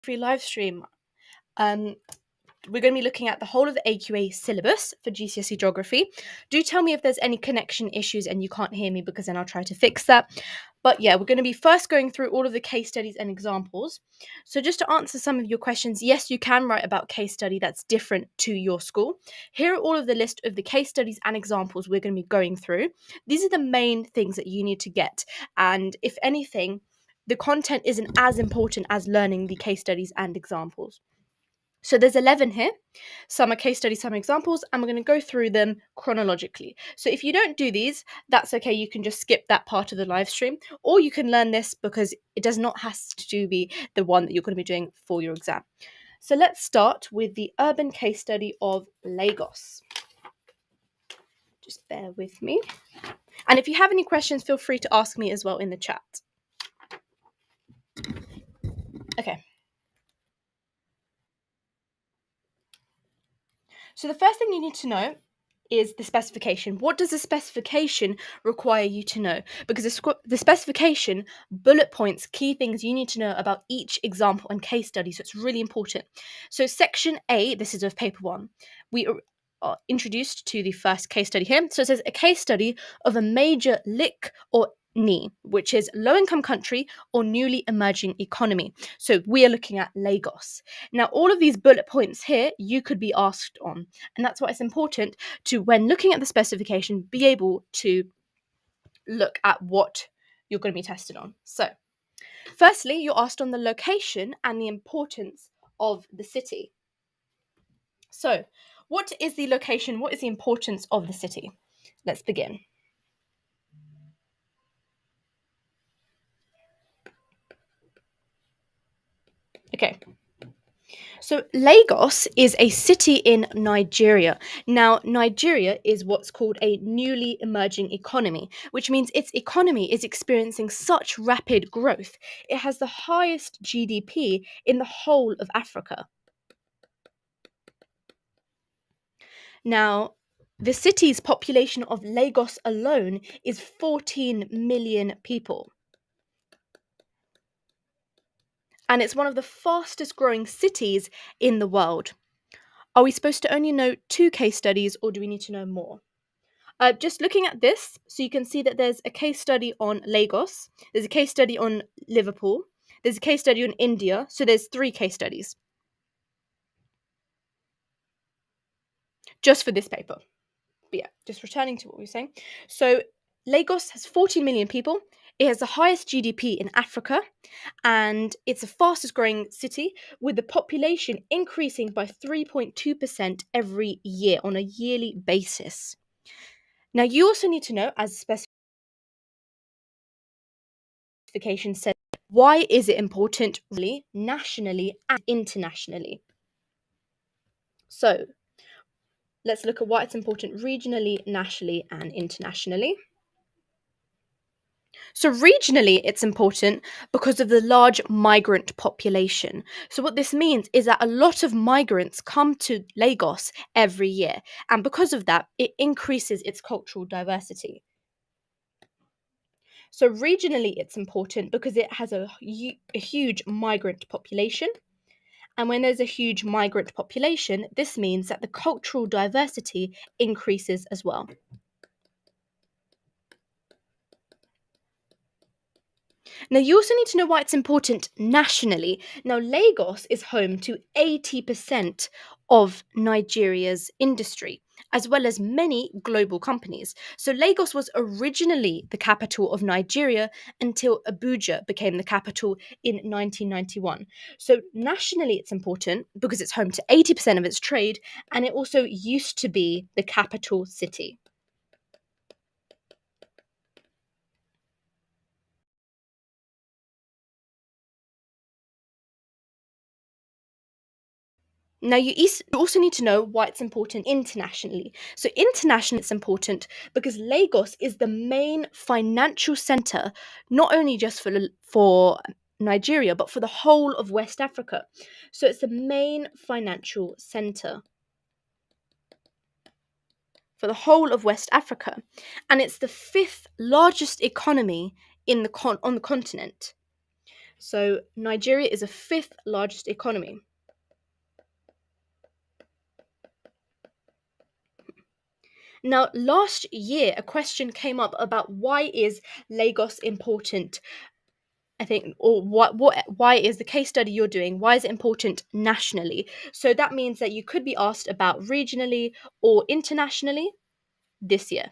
free live stream. We're going to be looking at the whole of the AQA syllabus for GCSE geography. Do tell me if there's any connection issues and you can't hear me, because then I'll try to fix that. But yeah, we're going to be first going through all of the case studies and examples. So just to answer some of your questions, yes, you can write about case study that's different to your school. Here are all of the list of the case studies and examples we're going to be going through. These are the main things that you need to get. And if anything, the content isn't as important as learning the case studies and examples. So there's 11 here. Some are case studies, some are examples, and we're going to go through them chronologically. So if you don't do these, that's okay. You can just skip that part of the live stream, or you can learn this because it does not have to be the one that you're going to be doing for your exam. So let's start with the urban case study of Lagos. Just bear with me. And if you have any questions, feel free to ask me as well in the chat. Okay. So the first thing you need to know is the specification. What does the specification require you to know? Because the specification, bullet points, key things you need to know about each example and case study. So it's really important. So section A, this is of paper 1. We are introduced to the first case study here. So it says a case study of a major lick or NI, which is low-income country or newly emerging economy. So we are looking at Lagos. Now, all of these bullet points here, you could be asked on. And that's why it's important to, when looking at the specification, be able to look at what you're going to be tested on. So, firstly, you're asked on the location and the importance of the city. So, what is the location? What is the importance of the city? Let's begin. Okay. So Lagos is a city in Nigeria. Now, Nigeria is what's called a newly emerging economy, which means its economy is experiencing such rapid growth. It has the highest GDP in the whole of Africa. Now, the city's population of Lagos alone is 14 million people. And it's one of the fastest growing cities in the world. Are we supposed to only know 2 case studies, or do we need to know more? Just looking at this, so you can see that there's a case study on Lagos, there's a case study on Liverpool, there's a case study on India, so there's 3 case studies. Just for this paper. But yeah, just returning to what we were saying. So Lagos has 14 million people. It has the highest GDP in Africa, and it's the fastest growing city, with the population increasing by 3.2% every year on a yearly basis. Now, you also need to know, as specification says, why is it important really, nationally and internationally? So, let's look at why it's important regionally, nationally, and internationally. So regionally, it's important because of the large migrant population. So what this means is that a lot of migrants come to Lagos every year, and because of that, it increases its cultural diversity. So regionally, it's important because it has a huge migrant population. And when there's a huge migrant population, this means that the cultural diversity increases as well. Now, you also need to know why it's important nationally. Now, Lagos is home to 80% of Nigeria's industry, as well as many global companies. So, Lagos was originally the capital of Nigeria until Abuja became the capital in 1991. So, nationally, it's important because it's home to 80% of its trade, and it also used to be the capital city. Now, you also need to know why it's important internationally. So, internationally, it's important because Lagos is the main financial center, not only just for Nigeria, but for the whole of West Africa. So, it's the main financial center for the whole of West Africa, and it's the 5th largest economy on the continent. So Nigeria is the fifth largest economy. Now, last year, a question came up about why is Lagos important? I think, or why is the case study you're doing? Why is it important nationally? So that means that you could be asked about regionally or internationally this year.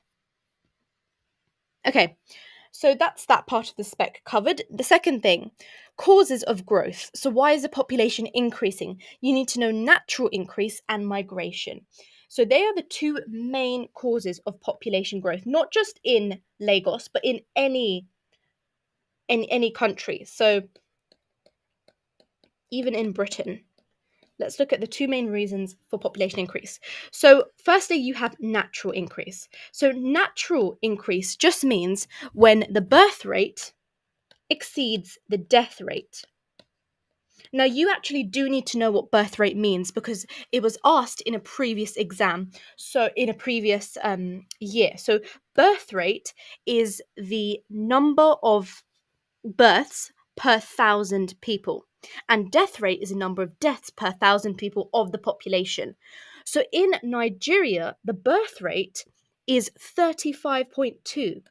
Okay, so that's that part of the spec covered. The second thing, causes of growth. So why is the population increasing? You need to know natural increase and migration. So they are the two main causes of population growth, not just in Lagos, but in any country. So even in Britain. Let's look at the two main reasons for population increase. So, firstly, you have natural increase. So, natural increase just means when the birth rate exceeds the death rate. Now, you actually do need to know what birth rate means because it was asked in a previous exam, so in a previous year. So, birth rate is the number of births per 1,000 people, and death rate is the number of deaths per 1,000 people of the population. So, in Nigeria, the birth rate is 35.2.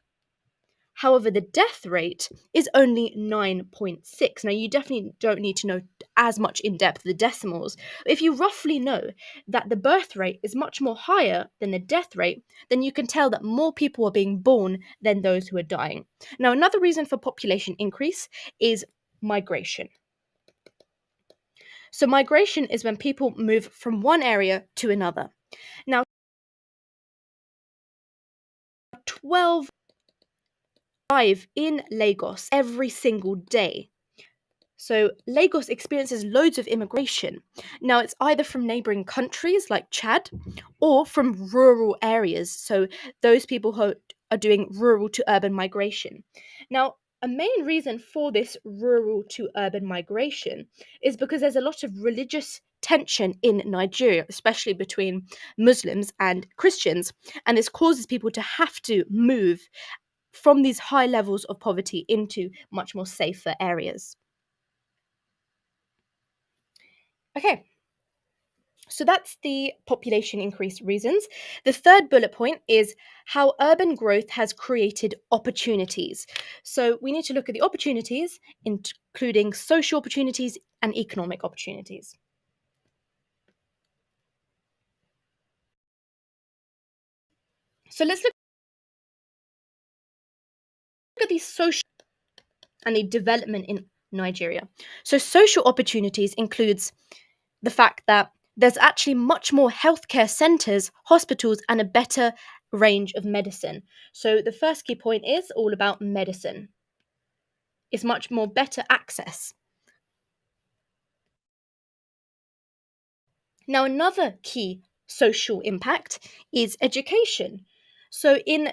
However, the death rate is only 9.6. Now, you definitely don't need to know as much in depth the decimals. If you roughly know that the birth rate is much more higher than the death rate, then you can tell that more people are being born than those who are dying. Now, another reason for population increase is migration. So, migration is when people move from one area to another. Now, 12 arrive in Lagos every single day. So Lagos experiences loads of immigration. Now it's either from neighboring countries like Chad or from rural areas. So those people who are doing rural to urban migration. Now, a main reason for this rural to urban migration is because there's a lot of religious tension in Nigeria, especially between Muslims and Christians, and this causes people to have to move from these high levels of poverty into much more safer areas. Okay, so that's the population increase reasons. The third bullet point is how urban growth has created opportunities. So we need to look at the opportunities, including social opportunities and economic opportunities. So let's look at the social and the development in Nigeria. So social opportunities includes the fact that there's actually much more healthcare centres, hospitals, and a better range of medicine. So the first key point is all about medicine. It's much more better access. Now, another key social impact is education. So in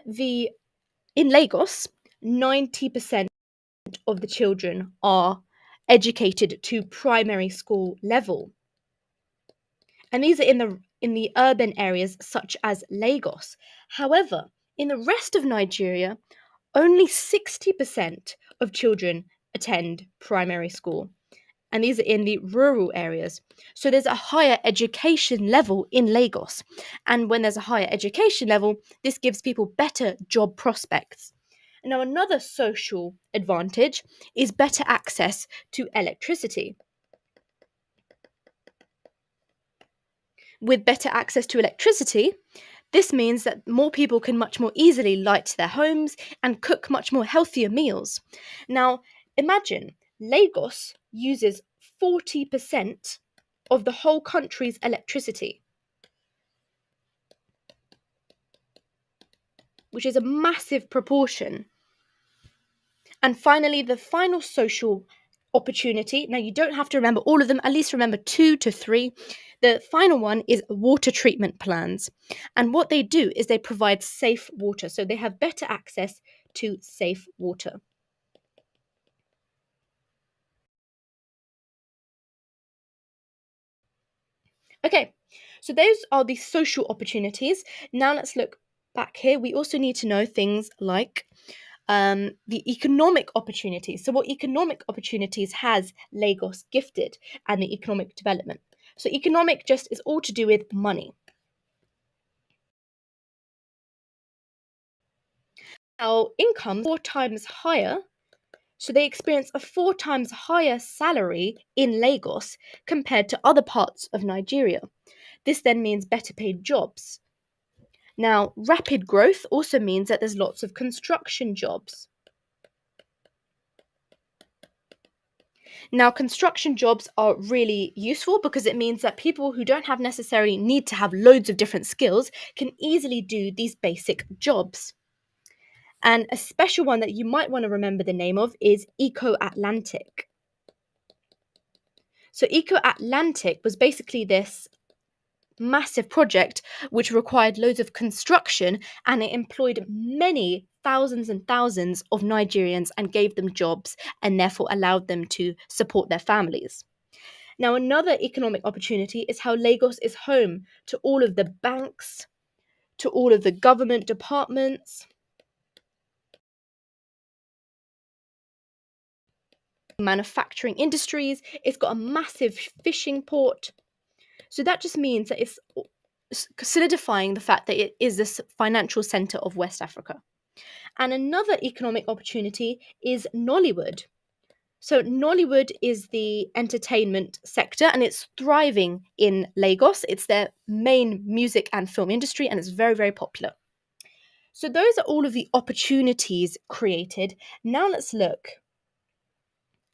Lagos, 90% of the children are educated to primary school level. And these are in the urban areas such as Lagos. However, in the rest of Nigeria, only 60% of children attend primary school, and these are in the rural areas. So there's a higher education level in Lagos. And when there's a higher education level, this gives people better job prospects. Now, another social advantage is better access to electricity. With better access to electricity, this means that more people can much more easily light their homes and cook much more healthier meals. Now, imagine Lagos uses 40% of the whole country's electricity, which is a massive proportion. And finally, the final social opportunity. Now, you don't have to remember all of them, at least remember two to three. The final one is water treatment plants. And what they do is they provide safe water. So they have better access to safe water. Okay, so those are the social opportunities. Now let's look back here. We also need to know things like The economic opportunities. So, what economic opportunities has Lagos gifted and the economic development? So, economic just is all to do with money. Our income 4 times higher, so they experience a 4 times higher salary in Lagos compared to other parts of Nigeria. This then means better paid jobs. Now, rapid growth also means that there's lots of construction jobs. Now, construction jobs are really useful because it means that people who don't have necessarily need to have loads of different skills can easily do these basic jobs. And a special one that you might want to remember the name of is Eco Atlantic. So, Eco Atlantic was basically this massive project which required loads of construction, and it employed many thousands and thousands of Nigerians and gave them jobs and therefore allowed them to support their families. Now, another economic opportunity is how Lagos is home to all of the banks, to all of the government departments, manufacturing industries. It's got a massive fishing port. So that just means that it's solidifying the fact that it is this financial center of West Africa. And another economic opportunity is Nollywood. So, Nollywood is the entertainment sector and it's thriving in Lagos. It's their main music and film industry and it's very, very popular. So, those are all of the opportunities created. Now, let's look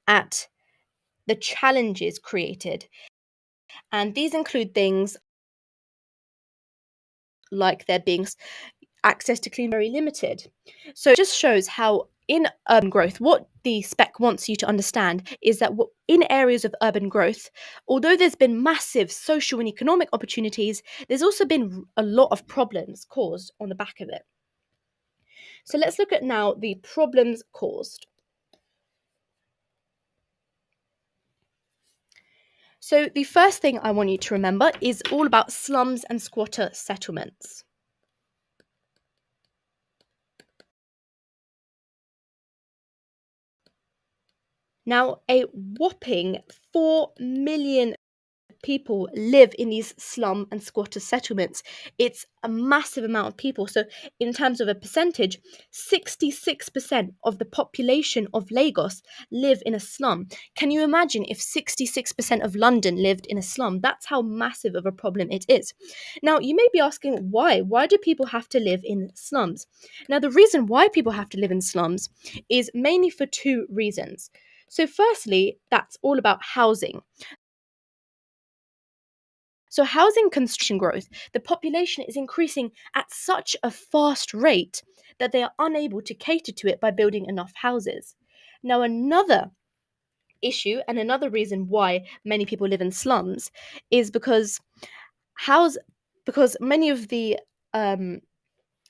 at the challenges created. And these include things like there being access to clean very limited. So it just shows how in urban growth, what the spec wants you to understand is that in areas of urban growth, although there's been massive social and economic opportunities, there's also been a lot of problems caused on the back of it. So let's look at now the problems caused. So the first thing I want you to remember is all about slums and squatter settlements. Now, a whopping 4 million people live in these slum and squatter settlements. It's a massive amount of people. So, in terms of a percentage, 66% of the population of Lagos live in a slum. Can you imagine if 66% of London lived in a slum? That's how massive of a problem it is. Now, you may be asking why? Why do people have to live in slums? Now, the reason why people have to live in slums is mainly for two reasons. So, firstly, that's all about housing. So, housing construction growth, the population is increasing at such a fast rate that they are unable to cater to it by building enough houses. Now, another issue and another reason why many people live in slums is house because many of the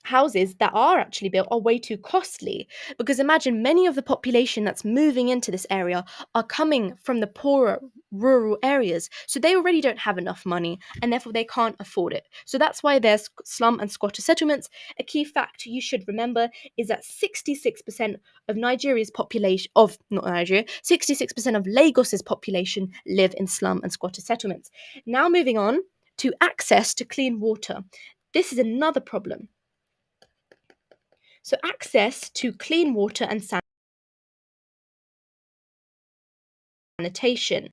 houses that are actually built are way too costly, because imagine many of the population that's moving into this area are coming from the poorer rural areas, so they already don't have enough money and therefore they can't afford it. So that's why there's slum and squatter settlements. A key fact you should remember is that 66% of Nigeria's population of not Nigeria 66% of Lagos's population live in slum and squatter settlements. Now, moving on to access to clean water. This is another problem. So, access to clean water and sanitation.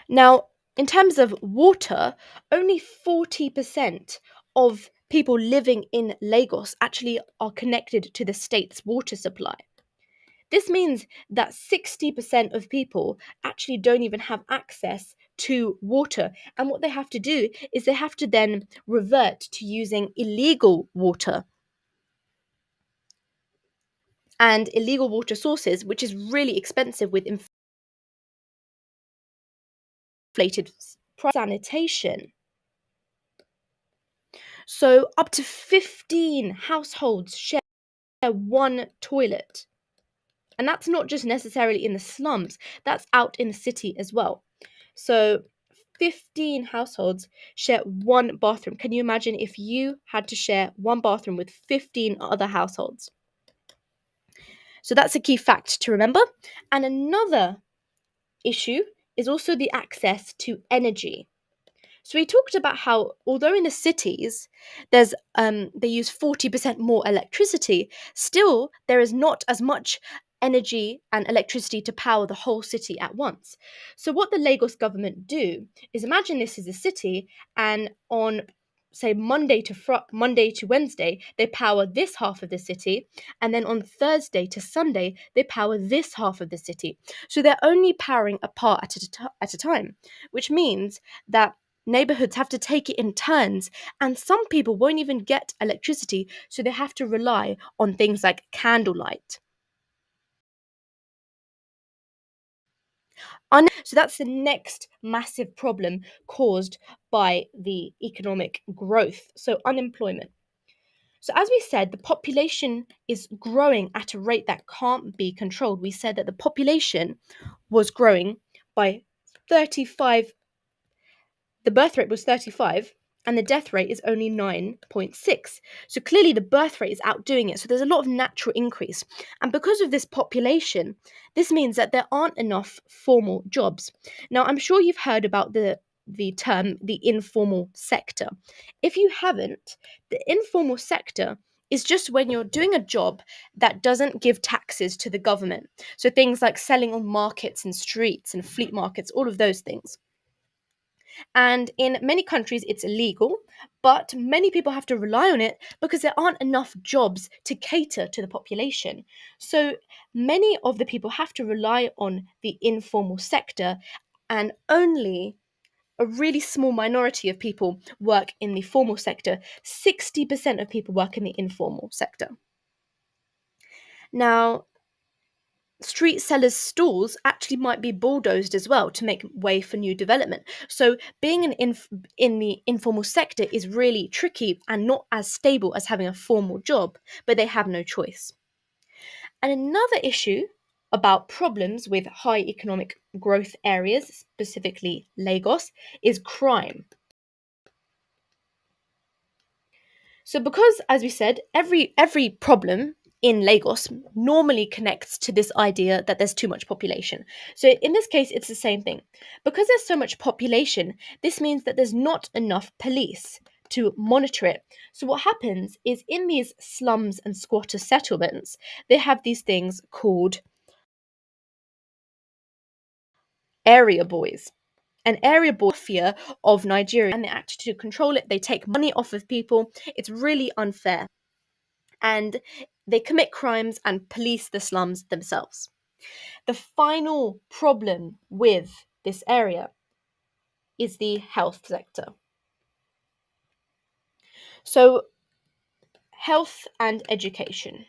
Now, in terms of water, only 40% of people living in Lagos actually are connected to the state's water supply. This means that 60% of people actually don't even have access to water. And what they have to do is they have to then revert to using illegal water and illegal water sources, which is really expensive with inflated sanitation. So up to 15 households share one toilet. And that's not just necessarily in the slums, that's out in the city as well. So 15 households share one bathroom. Can you imagine if you had to share one bathroom with 15 other households? So that's a key fact to remember. And another issue is also the access to energy. So we talked about how, although in the cities they use 40% more electricity, still there is not as much energy and electricity to power the whole city at once. So what the Lagos government do is, imagine this is a city, and on, say, Monday to Wednesday they power this half of the city, and then on Thursday to Sunday they power this half of the city. So they're only powering a part at a time, which means that neighborhoods have to take it in turns, and some people won't even get electricity, so they have to rely on things like candlelight. So that's the next massive problem caused by the economic growth. So, unemployment. So, as we said, the population is growing at a rate that can't be controlled. We said that the population was growing by 35, the birth rate was 35, and the death rate is only 9.6. So clearly the birth rate is outdoing it. So there's a lot of natural increase. And because of this population, this means that there aren't enough formal jobs. Now, I'm sure you've heard about the term the informal sector. If you haven't, the informal sector is just when you're doing a job that doesn't give taxes to the government. So things like selling on markets and streets and fleet markets, all of those things. And in many countries, it's illegal, but many people have to rely on it because there aren't enough jobs to cater to the population. So many of the people have to rely on the informal sector, and only a really small minority of people work in the formal sector. 60% of people work in the informal sector. Now, street sellers' stalls actually might be bulldozed as well to make way for new development. So being in the informal sector is really tricky and not as stable as having a formal job, but they have no choice. And another issue about problems with high economic growth areas, specifically Lagos, is crime. So because, as we said, every problem in Lagos normally connects to this idea that there's too much population. So in this case, it's the same thing. Because there's so much population, this means that there's not enough police to monitor it. So what happens is, in these slums and squatter settlements, they have these things called area boys. An area boy mafia of Nigeria, and they act to control it. They take money off of people. It's really unfair. And they commit crimes and police the slums themselves. The final problem with this area is the health sector. So, health and education.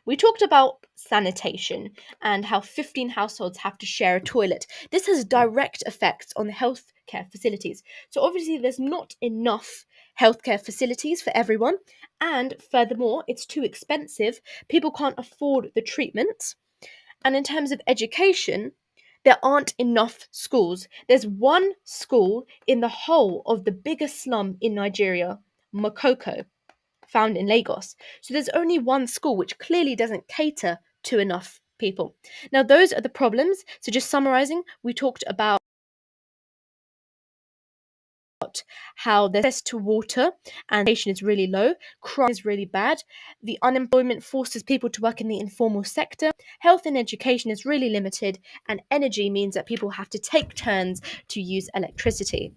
We talked about sanitation and how 15 households have to share a toilet. This has direct effects on the healthcare facilities. So, obviously, there's not enough healthcare facilities for everyone, and furthermore, it's too expensive. People can't afford the treatments. And in terms of education, there aren't enough schools. There's one school in the whole of the biggest slum in Nigeria, Makoko, found in Lagos. So there's only one school, which clearly doesn't cater to enough people. Now, those are the problems. So just summarizing, we talked about how the access to water and sanitation is really low, crime is really bad, the unemployment forces people to work in the informal sector, health and education is really limited, and energy means that people have to take turns to use electricity.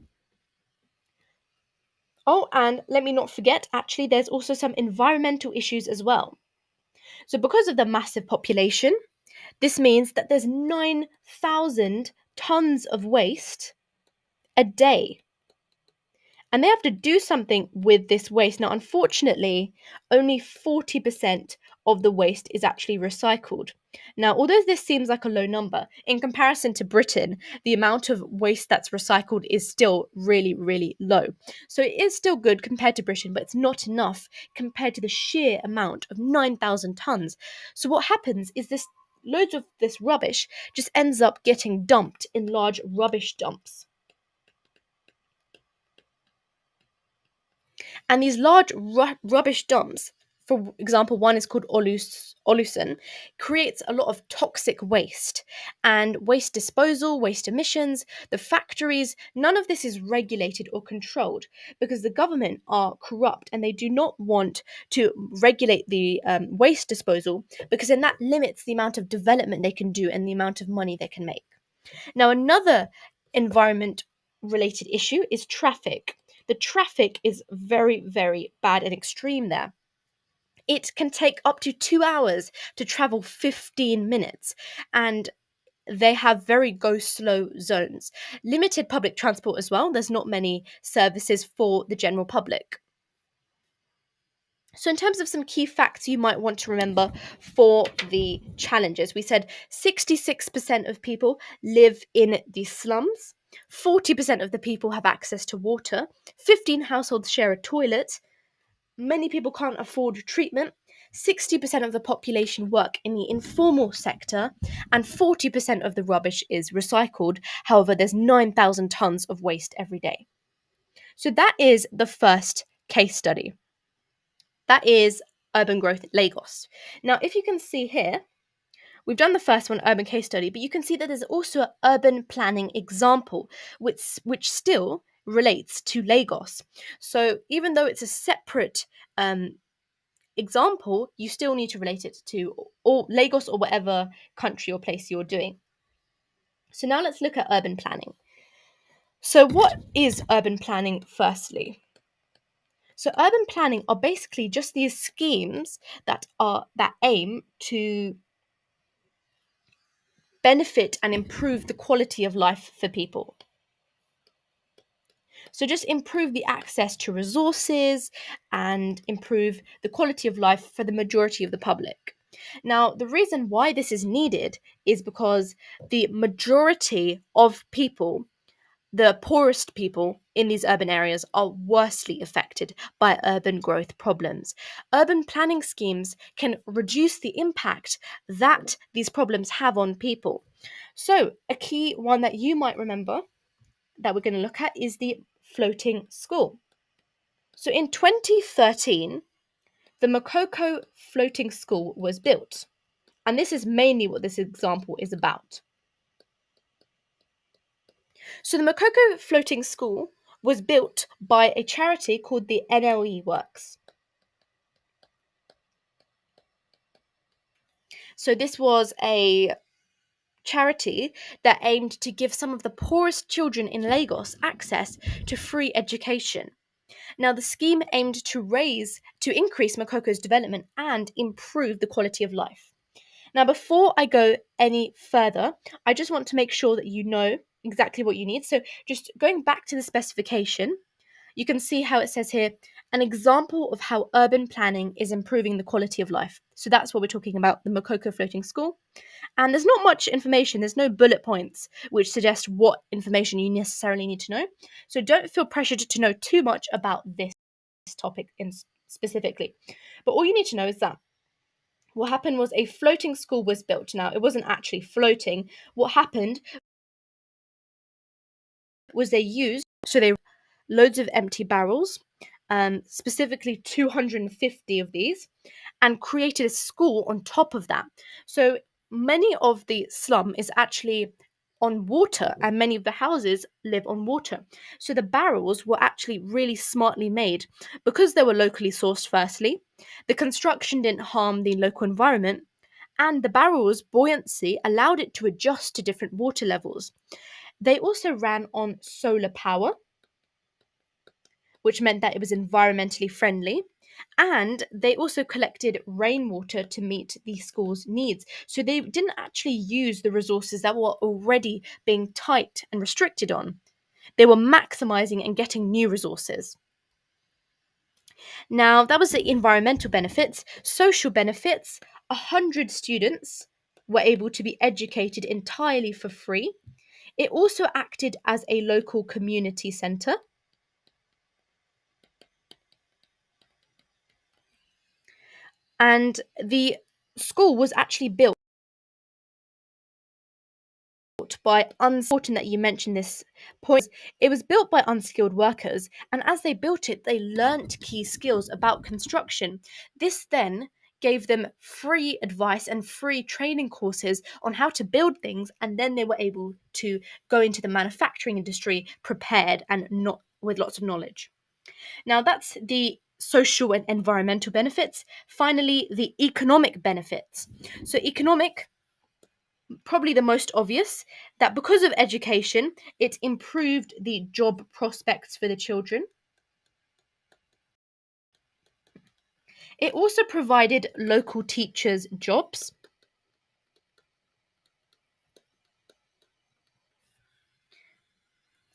Oh, and let me not forget, actually, there's also some environmental issues as well. So, because of the massive population, this means that there's 9,000 tons of waste a day, and they have to do something with this waste. Now, unfortunately, only 40% of the waste is actually recycled. Now, although this seems like a low number, in comparison to Britain, the amount of waste that's recycled is still really, really low. So it is still good compared to Britain, but it's not enough compared to the sheer amount of 9,000 tons. So what happens is this loads of this rubbish just ends up getting dumped in large rubbish dumps. And these large rubbish dumps, for example, one is called Olusen, creates a lot of toxic waste and waste disposal, waste emissions, the factories. None of this is regulated or controlled because the government are corrupt and they do not want to regulate the waste disposal because then that limits the amount of development they can do and the amount of money they can make. Now, another environment related issue is traffic. The traffic is very, very bad and extreme there. It can take up to 2 hours to travel 15 minutes, and they have very go slow zones. Limited public transport as well. There's not many services for the general public. So, in terms of some key facts you might want to remember for the challenges, we said 66% of people live in the slums, 40% of the people have access to water, 15 households share a toilet, many people can't afford treatment, 60% of the population work in the informal sector, and 40% of the rubbish is recycled. However, there's 9,000 tons of waste every day. So, that is the first case study. That is urban growth Lagos. Now, if you can see here, we've done the first one, urban case study, but you can see that there's also an urban planning example, which still relates to Lagos. So even though it's a separate example, you still need to relate it to or Lagos or whatever country or place you're doing. So now let's look at urban planning. So what is urban planning firstly? So urban planning are basically just these schemes that aim to benefit and improve the quality of life for people. So just improve the access to resources and improve the quality of life for the majority of the public. Now, the reason why this is needed is because the majority of people, the poorest people in these urban areas, are worstly affected by urban growth problems. Urban planning schemes can reduce the impact that these problems have on people. So, a key one that you might remember that we're going to look at is the floating school. So, in 2013, the Makoko floating school was built. And this is mainly what this example is about. So the Makoko floating school was built by a charity called the NLE Works. So this was a charity that aimed to give some of the poorest children in Lagos access to free education. Now the scheme aimed to increase Makoko's development and improve the quality of life. Now, before I go any further, I just want to make sure that you know exactly what you need. So, just going back to the specification, you can see how it says here an example of how urban planning is improving the quality of life. So, that's what we're talking about, the Makoko Floating School. And there's not much information, there's no bullet points which suggest what information you necessarily need to know. So, don't feel pressured to know too much about this topic specifically. But all you need to know is that what happened was a floating school was built. Now, it wasn't actually floating. What happened was they loads of empty barrels, specifically 250 of these, and created a school on top of that. So many of the slum is actually on water, and many of the houses live on water. So the barrels were actually really smartly made because they were locally sourced, firstly. The construction didn't harm the local environment, and the barrel's buoyancy allowed it to adjust to different water levels. They also ran on solar power, which meant that it was environmentally friendly. And they also collected rainwater to meet the school's needs. So they didn't actually use the resources that were already being tight and restricted on. They were maximizing and getting new resources. Now, that was the environmental benefits. Social benefits: 100 students were able to be educated entirely for free. It also acted as a local community centre. And the school was actually built by important that you mentioned this point. It was built by unskilled workers, and as they built it, they learnt key skills about construction. This then gave them free advice and free training courses on how to build things, and then they were able to go into the manufacturing industry prepared and not with lots of knowledge. Now, that's the social and environmental benefits. Finally, the economic benefits. So, economic, probably the most obvious, that because of education, it improved the job prospects for the children. It also provided local teachers jobs.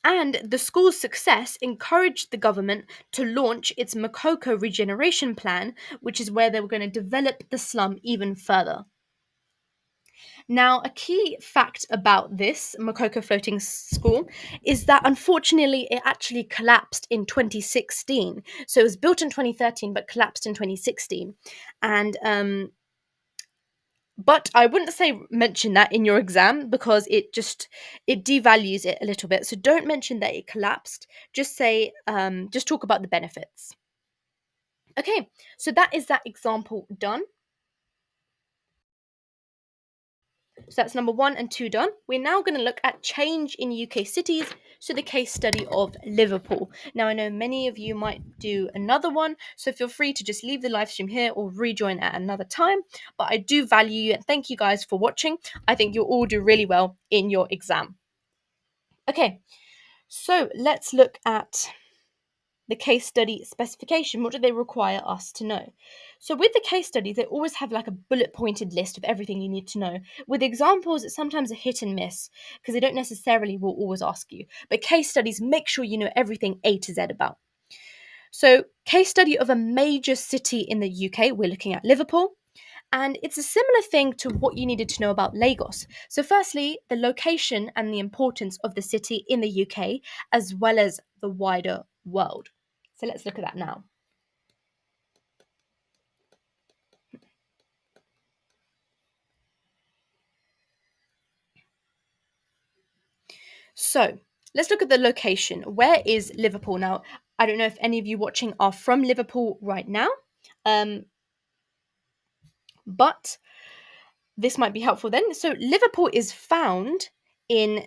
And the school's success encouraged the government to launch its Makoko regeneration plan, which is where they were going to develop the slum even further. Now, a key fact about this Makoko floating school is that unfortunately it actually collapsed in 2016. So it was built in 2013 but collapsed in 2016. And but I wouldn't say mention that in your exam because it devalues it a little bit. So don't mention that it collapsed. Just say just talk about the benefits. Okay, so that is that example done. So that's number 1 and 2 done. We're now going to look at change in UK cities. So the case study of Liverpool. Now I know many of you might do another one, so feel free to just leave the live stream here or rejoin at another time. But I do value you and thank you guys for watching. I think you'll all do really well in your exam. Okay, so let's look at the case study specification. What do they require us to know? So with the case studies, they always have like a bullet pointed list of everything you need to know. With examples, it's sometimes a hit and miss because they don't necessarily will always ask you. But case studies, make sure you know everything A to Z about. So case study of a major city in the UK, we're looking at Liverpool. And it's a similar thing to what you needed to know about Lagos. So, firstly, the location and the importance of the city in the UK, as well as the wider world. So, let's look at that now. So, let's look at the location. Where is Liverpool? Now, I don't know if any of you watching are from Liverpool right now, but this might be helpful then. So, Liverpool is found in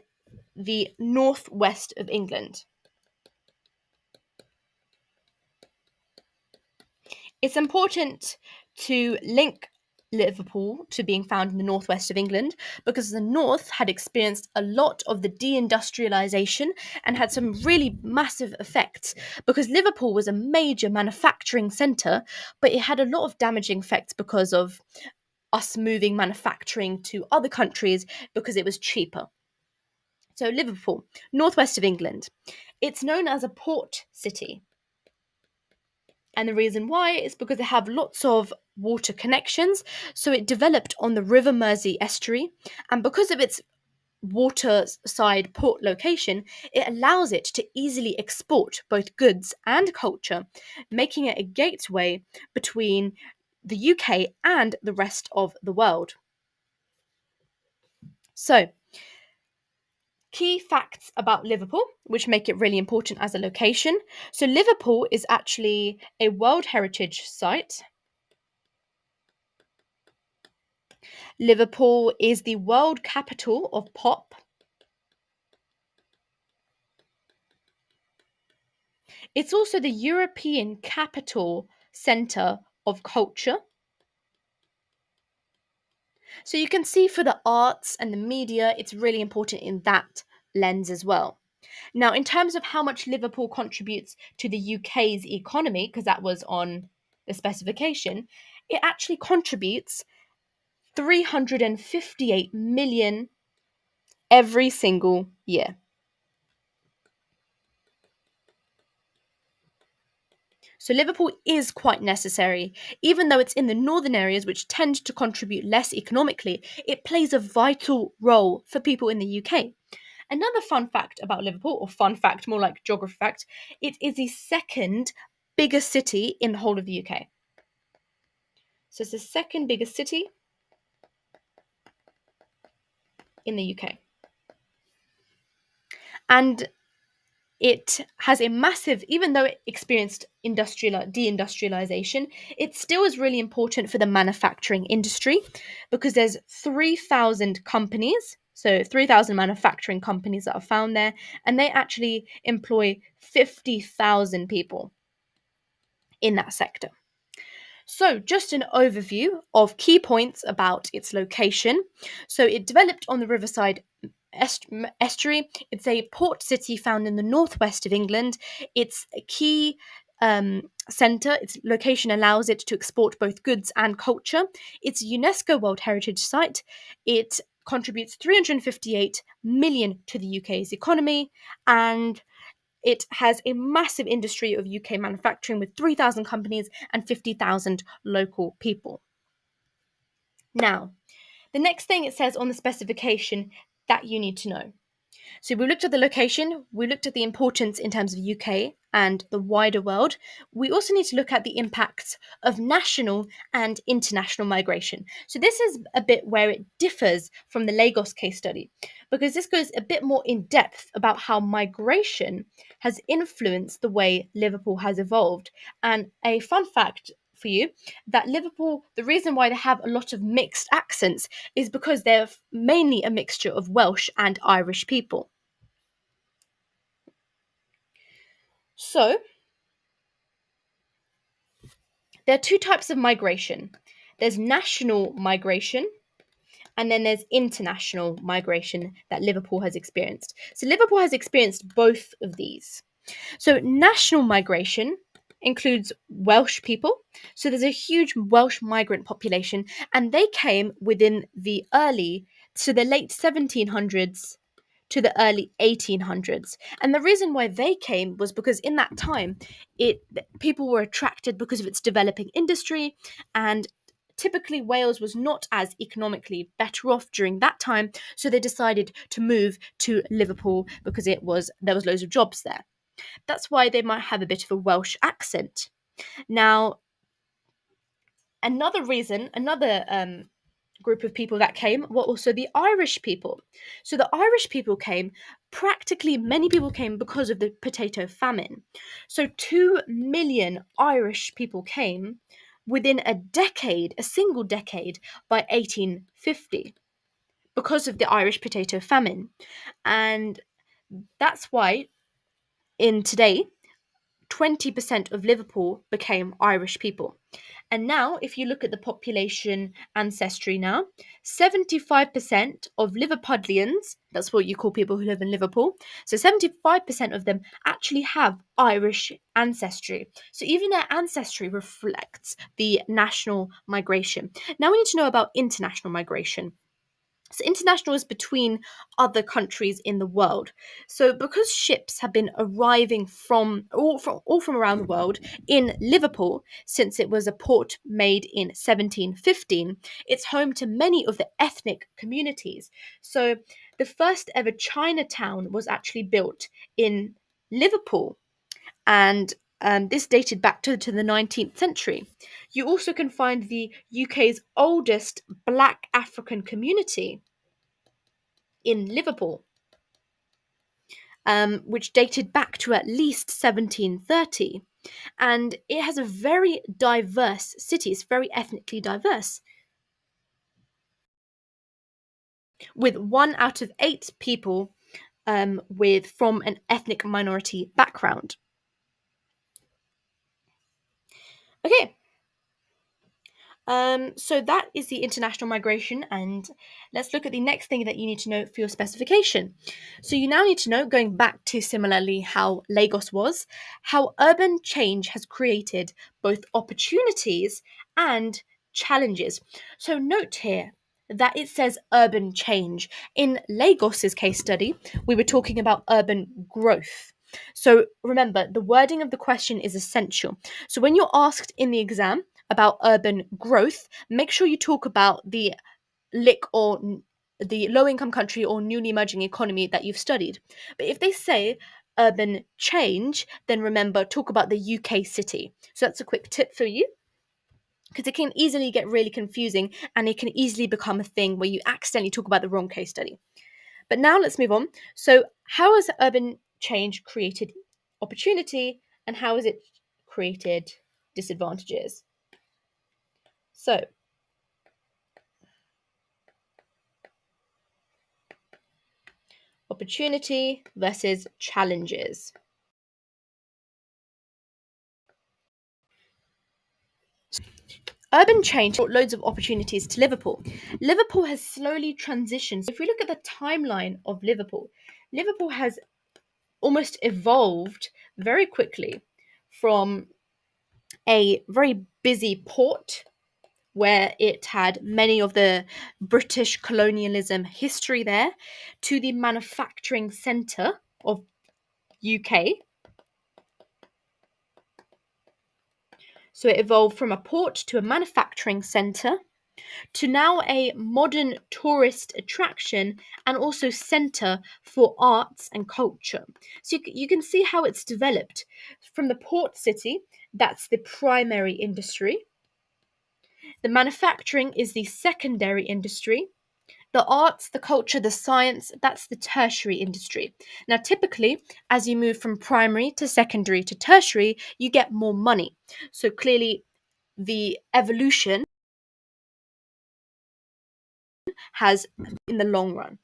the northwest of England. It's important to link Liverpool to being found in the northwest of England because the north had experienced a lot of the deindustrialization and had some really massive effects because Liverpool was a major manufacturing centre, but it had a lot of damaging effects because of us moving manufacturing to other countries because it was cheaper. So, Liverpool, northwest of England, it's known as a port city. And the reason why is because they have lots of water connections. So it developed on the River Mersey estuary. And because of its waterside port location, it allows it to easily export both goods and culture, making it a gateway between the UK and the rest of the world. So, key facts about Liverpool, which make it really important as a location. So, Liverpool is actually a World Heritage Site. Liverpool is the world capital of pop. It's also the European capital centre of culture. So you can see for the arts and the media, it's really important in that lens as well. Now, in terms of how much Liverpool contributes to the UK's economy, because that was on the specification, it actually contributes 358 million every single year. So Liverpool is quite necessary. Even though it's in the northern areas which tend to contribute less economically, it plays a vital role for people in the UK. Another fun fact about Liverpool, or fun fact, more like geography fact, it is the second biggest city in the whole of the UK. So it's the second biggest city in the UK. And it has a massive, even though it experienced deindustrialization, it still is really important for the manufacturing industry because there's 3,000 companies, so 3,000 manufacturing companies that are found there, and they actually employ 50,000 people in that sector. So, just an overview of key points about its location. So, it developed on the riverside estuary. It's a port city found in the northwest of England. It's a key centre. Its location allows it to export both goods and culture. It's a UNESCO World Heritage Site. It contributes 358 million to the UK's economy, and it has a massive industry of UK manufacturing with 3,000 companies and 50,000 local people. Now, the next thing it says on the specification that you need to know. So we looked at the location, we looked at the importance in terms of UK and the wider world. We also need to look at the impacts of national and international migration. So this is a bit where it differs from the Lagos case study, because this goes a bit more in depth about how migration has influenced the way Liverpool has evolved. And a fun fact for you, that Liverpool, the reason why they have a lot of mixed accents is because they're mainly a mixture of Welsh and Irish people. So, there are two types of migration. There's national migration, and then there's international migration that Liverpool has experienced. So, Liverpool has experienced both of these. So, national migration includes Welsh people. So, there's a huge Welsh migrant population, and they came within the late 1700s to the early 1800s. And the reason why they came was because in that time, people were attracted because of its developing industry, and typically Wales was not as economically better off during that time, so they decided to move to Liverpool because there was loads of jobs there. That's why they might have a bit of a Welsh accent. Now, another group of people that came were also the Irish people. So the Irish people came, practically many people came because of the potato famine. So 2 million Irish people came within a single decade by 1850 because of the Irish potato famine. And that's why in today 20% of Liverpool became Irish people. And now, if you look at the population ancestry now, 75% of Liverpudlians, that's what you call people who live in Liverpool, so 75% of them actually have Irish ancestry. So even their ancestry reflects the national migration. Now we need to know about international migration. So international is between other countries in the world. So because ships have been arriving from all from around the world in Liverpool since it was a port made in 1715, it's home to many of the ethnic communities. So the first ever Chinatown was actually built in Liverpool, and this dated back to the 19th century. You also can find the UK's oldest Black African community in Liverpool, which dated back to at least 1730. And it has a very diverse city, it's very ethnically diverse, with 1 out of 8 people from an ethnic minority background. Okay, so that is the international migration, and let's look at the next thing that you need to know for your specification. So you now need to know, going back to similarly how Lagos was, how urban change has created both opportunities and challenges. So note here that it says urban change. In Lagos's case study, we were talking about urban growth. So remember, the wording of the question is essential. So when you're asked in the exam about urban growth, make sure you talk about the LIC or the low income country or newly emerging economy that you've studied. But if they say urban change, then remember, talk about the UK city. So that's a quick tip for you, because it can easily get really confusing and it can easily become a thing where you accidentally talk about the wrong case study. But now let's move on. So, how has urban change created opportunity and how has it created disadvantages? So, opportunity versus challenges. Urban change brought loads of opportunities to Liverpool. Liverpool has slowly transitioned. If we look at the timeline of Liverpool, Liverpool has almost evolved very quickly from a very busy port where it had many of the British colonialism history there to the manufacturing centre of UK. So it evolved from a port to a manufacturing centre to now a modern tourist attraction and also centre for arts and culture. So you can see how it's developed from the port city, that's the primary industry. The manufacturing is the secondary industry. The arts, the culture, the science, that's the tertiary industry. Now, typically, as you move from primary to secondary to tertiary, you get more money. So clearly, the evolution has in the long run.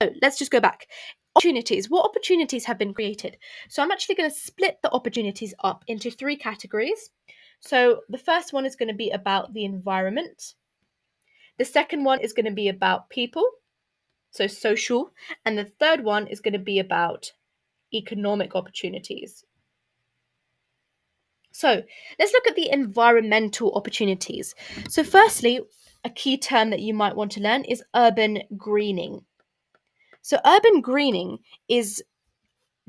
So let's just go back. Opportunities. What opportunities have been created? So I'm actually going to split the opportunities up into three categories. So the first one is going to be about the environment. The second one is going to be about people, so social. And the third one is going to be about economic opportunities. So let's look at the environmental opportunities. So, firstly, a key term that you might want to learn is urban greening. So, urban greening is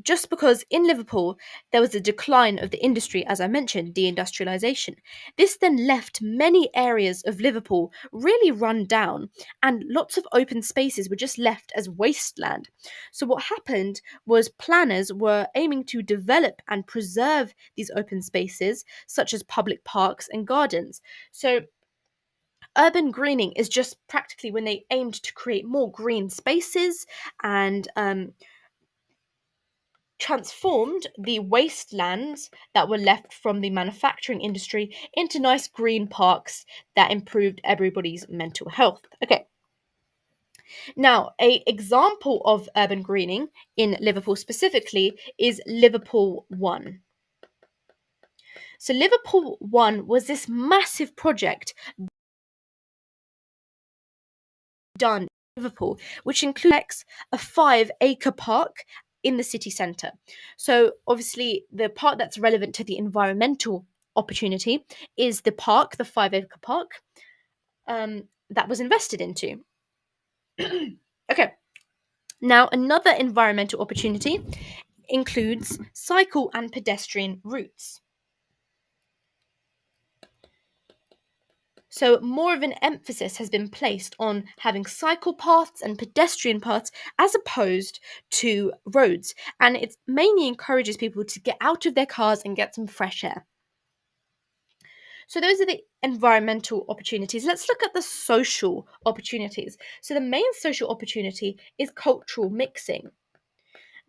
just because in Liverpool there was a decline of the industry, as I mentioned, deindustrialization. This then left many areas of Liverpool really run down, and lots of open spaces were just left as wasteland. So, what happened was planners were aiming to develop and preserve these open spaces, such as public parks and gardens. So, urban greening is just practically when they aimed to create more green spaces and transformed the wastelands that were left from the manufacturing industry into nice green parks that improved everybody's mental health. Okay. Now, a example of urban greening in Liverpool specifically is Liverpool 1. So Liverpool 1 was this massive project done in Liverpool, which includes a 5-acre park in the city centre. So, obviously, the part that's relevant to the environmental opportunity is the park, the 5-acre park, that was invested into. Okay, now another environmental opportunity includes cycle and pedestrian routes. So, more of an emphasis has been placed on having cycle paths and pedestrian paths as opposed to roads. And it mainly encourages people to get out of their cars and get some fresh air. So, those are the environmental opportunities. Let's look at the social opportunities. So, the main social opportunity is cultural mixing.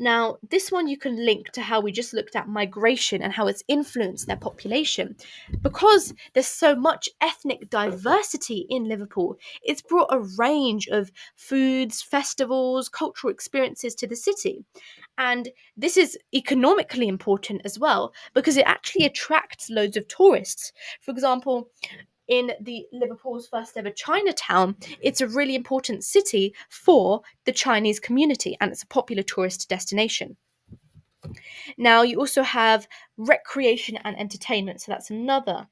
Now, this one you can link to how we just looked at migration and how it's influenced their population. Because there's so much ethnic diversity in Liverpool, it's brought a range of foods, festivals, cultural experiences to the city. And this is economically important as well because it actually attracts loads of tourists. For example, in the Liverpool's first ever Chinatown, it's a really important city for the Chinese community and it's a popular tourist destination. Now, you also have recreation and entertainment, so that's another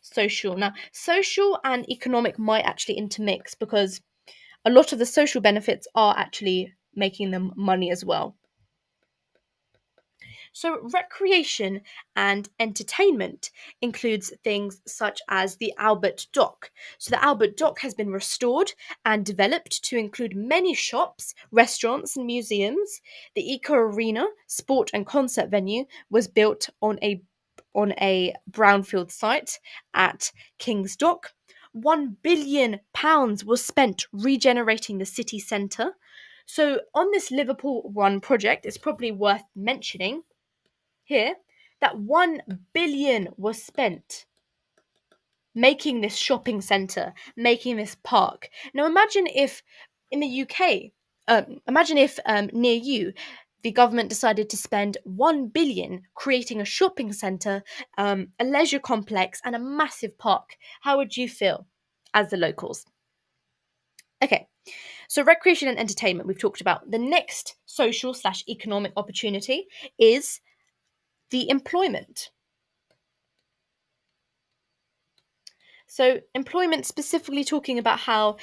social. Now, social and economic might actually intermix because a lot of the social benefits are actually making them money as well. So, recreation and entertainment includes things such as the Albert Dock. So, the Albert Dock has been restored and developed to include many shops, restaurants, and museums. The Eco Arena, sport and concert venue, was built on a brownfield site at King's Dock, £1 billion was spent regenerating the city centre. So, on this Liverpool One project, it's probably worth mentioning here that 1 billion was spent making this shopping centre, making this park. Now, imagine if in the UK, imagine if near you, the government decided to spend 1 billion creating a shopping centre, a leisure complex, and a massive park. How would you feel as the locals? Okay, so recreation and entertainment, we've talked about. The next social slash economic opportunity is the employment. So, employment, specifically talking about how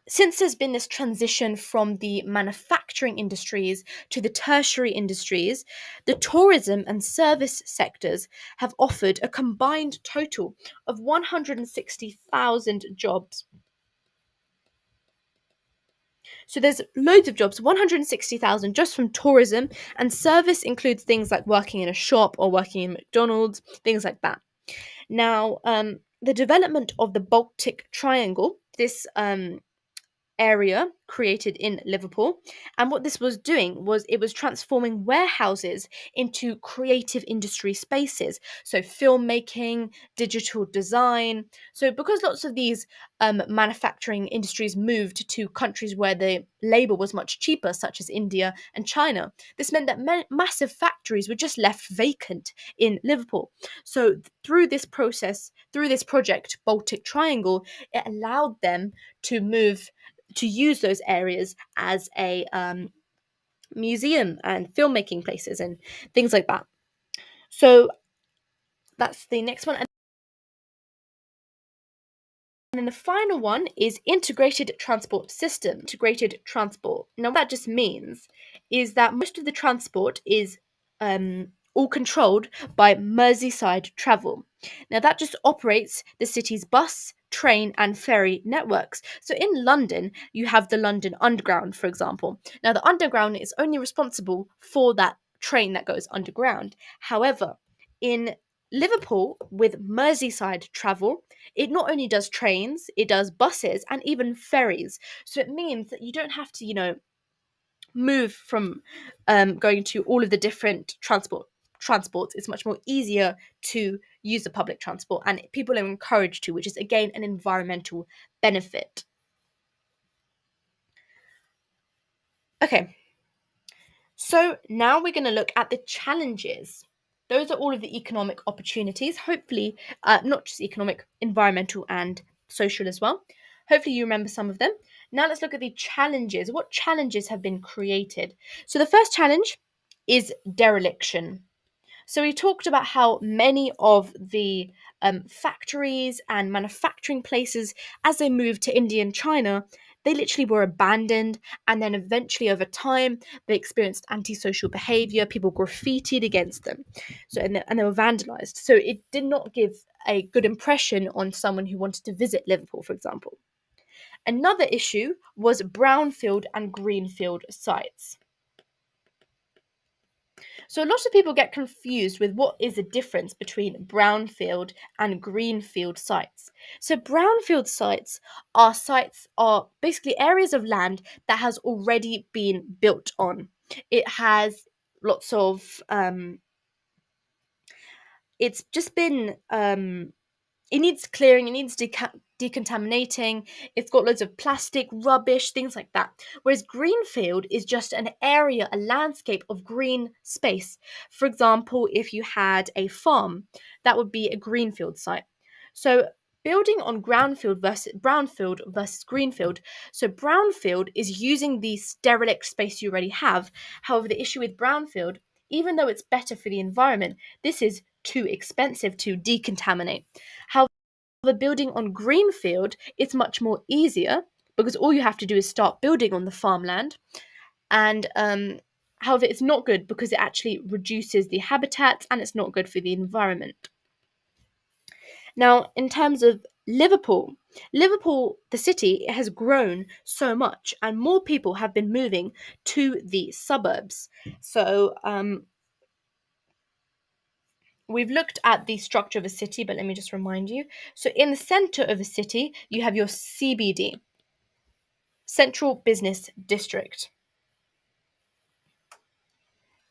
since there's been this transition from the manufacturing industries to the tertiary industries, the tourism and service sectors have offered a combined total of 160,000 jobs. So there's loads of jobs, 160,000 just from tourism, and service includes things like working in a shop or working in McDonald's, things like that. Now, the development of the Baltic Triangle, this area created in Liverpool. And what this was doing was it was transforming warehouses into creative industry spaces. So, filmmaking, digital design. So, because lots of these manufacturing industries moved to countries where the labor was much cheaper, such as India and China, this meant that massive factories were just left vacant in Liverpool. So, through this process, through this project, Baltic Triangle, it allowed them to move to use those areas as a museum and filmmaking places and things like that. So that's the next one. And then the final one is integrated transport system, integrated transport. Now, what that just means is that most of the transport is all controlled by Merseyside Travel. Now, that just operates the city's bus, train, and ferry networks. So, in London, you have the London Underground, for example. Now, the Underground is only responsible for that train that goes underground. However, in Liverpool, with Merseyside Travel, it not only does trains, it does buses and even ferries. So it means that you don't have to, move from going to all of the different transports. It's much more easier to use the public transport, and people are encouraged to, which is again an environmental benefit. Okay, so now we're going to look at the challenges. Those are all of the economic opportunities, hopefully, not just economic, environmental, and social as well. Hopefully, you remember some of them. Now, let's look at the challenges. What challenges have been created? So, the first challenge is dereliction. So, we talked about how many of the factories and manufacturing places, as they moved to India and China, they literally were abandoned. And then eventually, over time, they experienced antisocial behavior. People graffitied against them. And they were vandalized. So, it did not give a good impression on someone who wanted to visit Liverpool, for example. Another issue was brownfield and greenfield sites. So a lot of people get confused with what is the difference between brownfield and greenfield sites. So brownfield sites are basically areas of land that has already been built on. It has lots of it's just been it needs clearing, it needs decontaminating, it's got loads of plastic, rubbish, things like that. Whereas greenfield is just an area, a landscape of green space. For example, if you had a farm, that would be a greenfield site. So building on brownfield versus greenfield. So brownfield is using the derelict space you already have. However, the issue with brownfield, even though it's better for the environment, this is too expensive to decontaminate. However, building on greenfield, it's much more easier because all you have to do is start building on the farmland. And however, it's not good because it actually reduces the habitats and it's not good for the environment. Now, in terms of Liverpool, the city, has grown so much and more people have been moving to the suburbs. So, we've looked at the structure of a city, but let me just remind you. So in the center of a city, you have your CBD, Central Business District.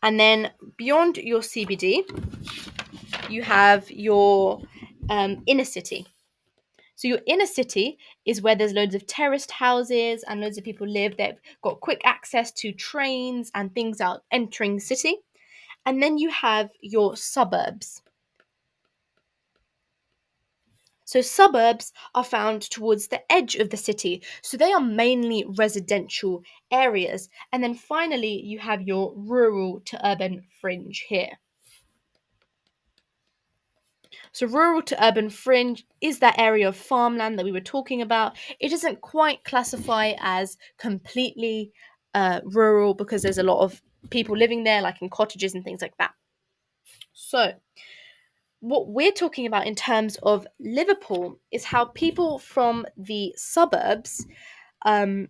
And then beyond your CBD, you have your inner city. So your inner city is where there's loads of terraced houses and loads of people live. They've got quick access to trains and things out entering the city. And then you have your suburbs. So suburbs are found towards the edge of the city. So they are mainly residential areas. And then finally, you have your rural to urban fringe here. So rural to urban fringe is that area of farmland that we were talking about. It doesn't quite classify as completely rural because there's a lot of people living there, like in cottages and things like that. So what we're talking about in terms of Liverpool is how people from the suburbs um,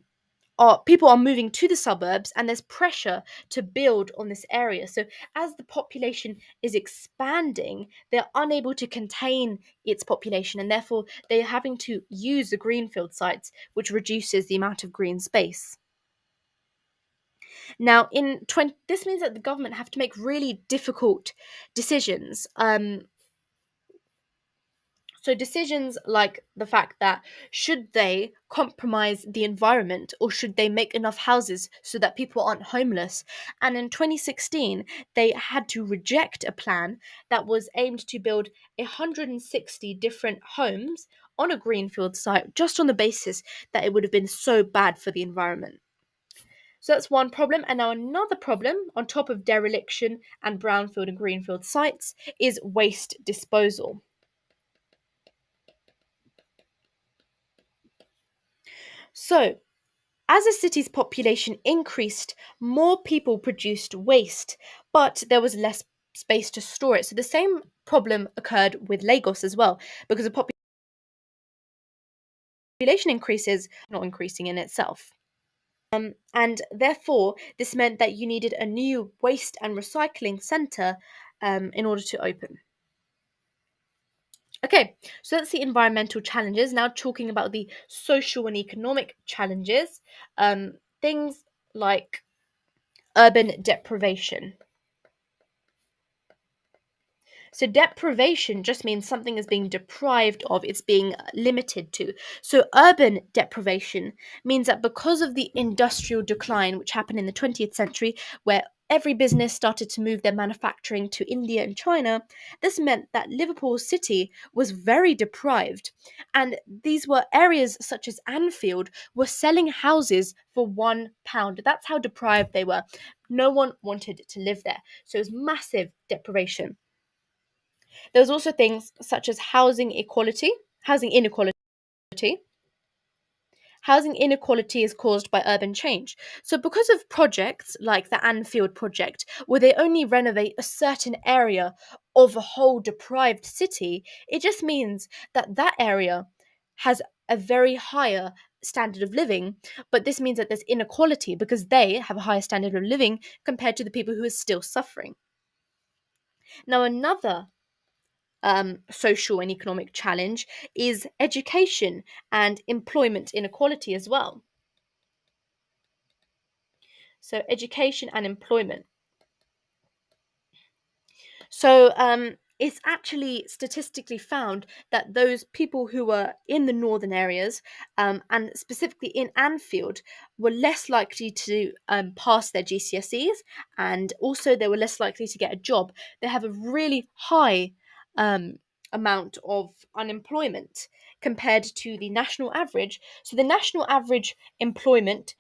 people are moving to the suburbs, and there's pressure to build on this area. So as the population is expanding, they're unable to contain its population, and therefore they're having to use the greenfield sites, which reduces the amount of green space. Now, this means that the government have to make really difficult decisions. So decisions like the fact that should they compromise the environment or should they make enough houses so that people aren't homeless? And in 2016, they had to reject a plan that was aimed to build 160 different homes on a greenfield site just on the basis that it would have been so bad for the environment. So that's one problem. And now another problem on top of dereliction and brownfield and greenfield sites is waste disposal. So, as a city's population increased, more people produced waste, but there was less space to store it. So, the same problem occurred with Lagos as well, because the population increases, not increasing in itself. And therefore, this meant that you needed a new waste and recycling centre in order to open. Okay, so that's the environmental challenges. Now, talking about the social and economic challenges, things like urban deprivation. So deprivation just means something is being deprived of, it's being limited to. So urban deprivation means that because of the industrial decline, which happened in the 20th century, where every business started to move their manufacturing to India and China, this meant that Liverpool City was very deprived. And these were areas such as Anfield were selling houses for £1. That's how deprived they were. No one wanted to live there. So it was massive deprivation. There was also things such as housing inequality. Housing inequality is caused by urban change. So, because of projects like the Anfield project, where they only renovate a certain area of a whole deprived city, it just means that that area has a very higher standard of living, but this means that there's inequality because they have a higher standard of living compared to the people who are still suffering. Now, another social and economic challenge is education and employment inequality as well. So, education and employment. So, it's actually statistically found that those people who were in the northern areas, and specifically in Anfield, were less likely to pass their GCSEs, and also they were less likely to get a job. They have a really high um, amount of unemployment compared to the national average. So, the national average unemployment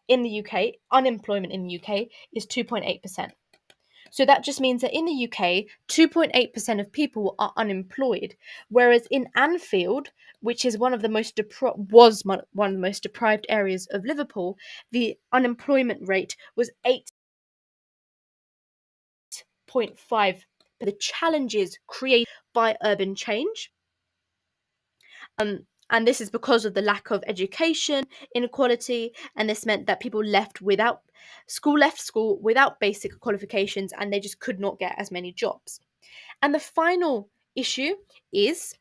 in the UK is 2.8%. So that just means that in the UK, 2.8% of people are unemployed, whereas in Anfield, which is one of the most one of the most deprived areas of Liverpool, the unemployment rate was 8.5. The challenges created by urban change. And this is because of the lack of education, inequality, and this meant that people left school without basic qualifications, and they just could not get as many jobs. And the final issue is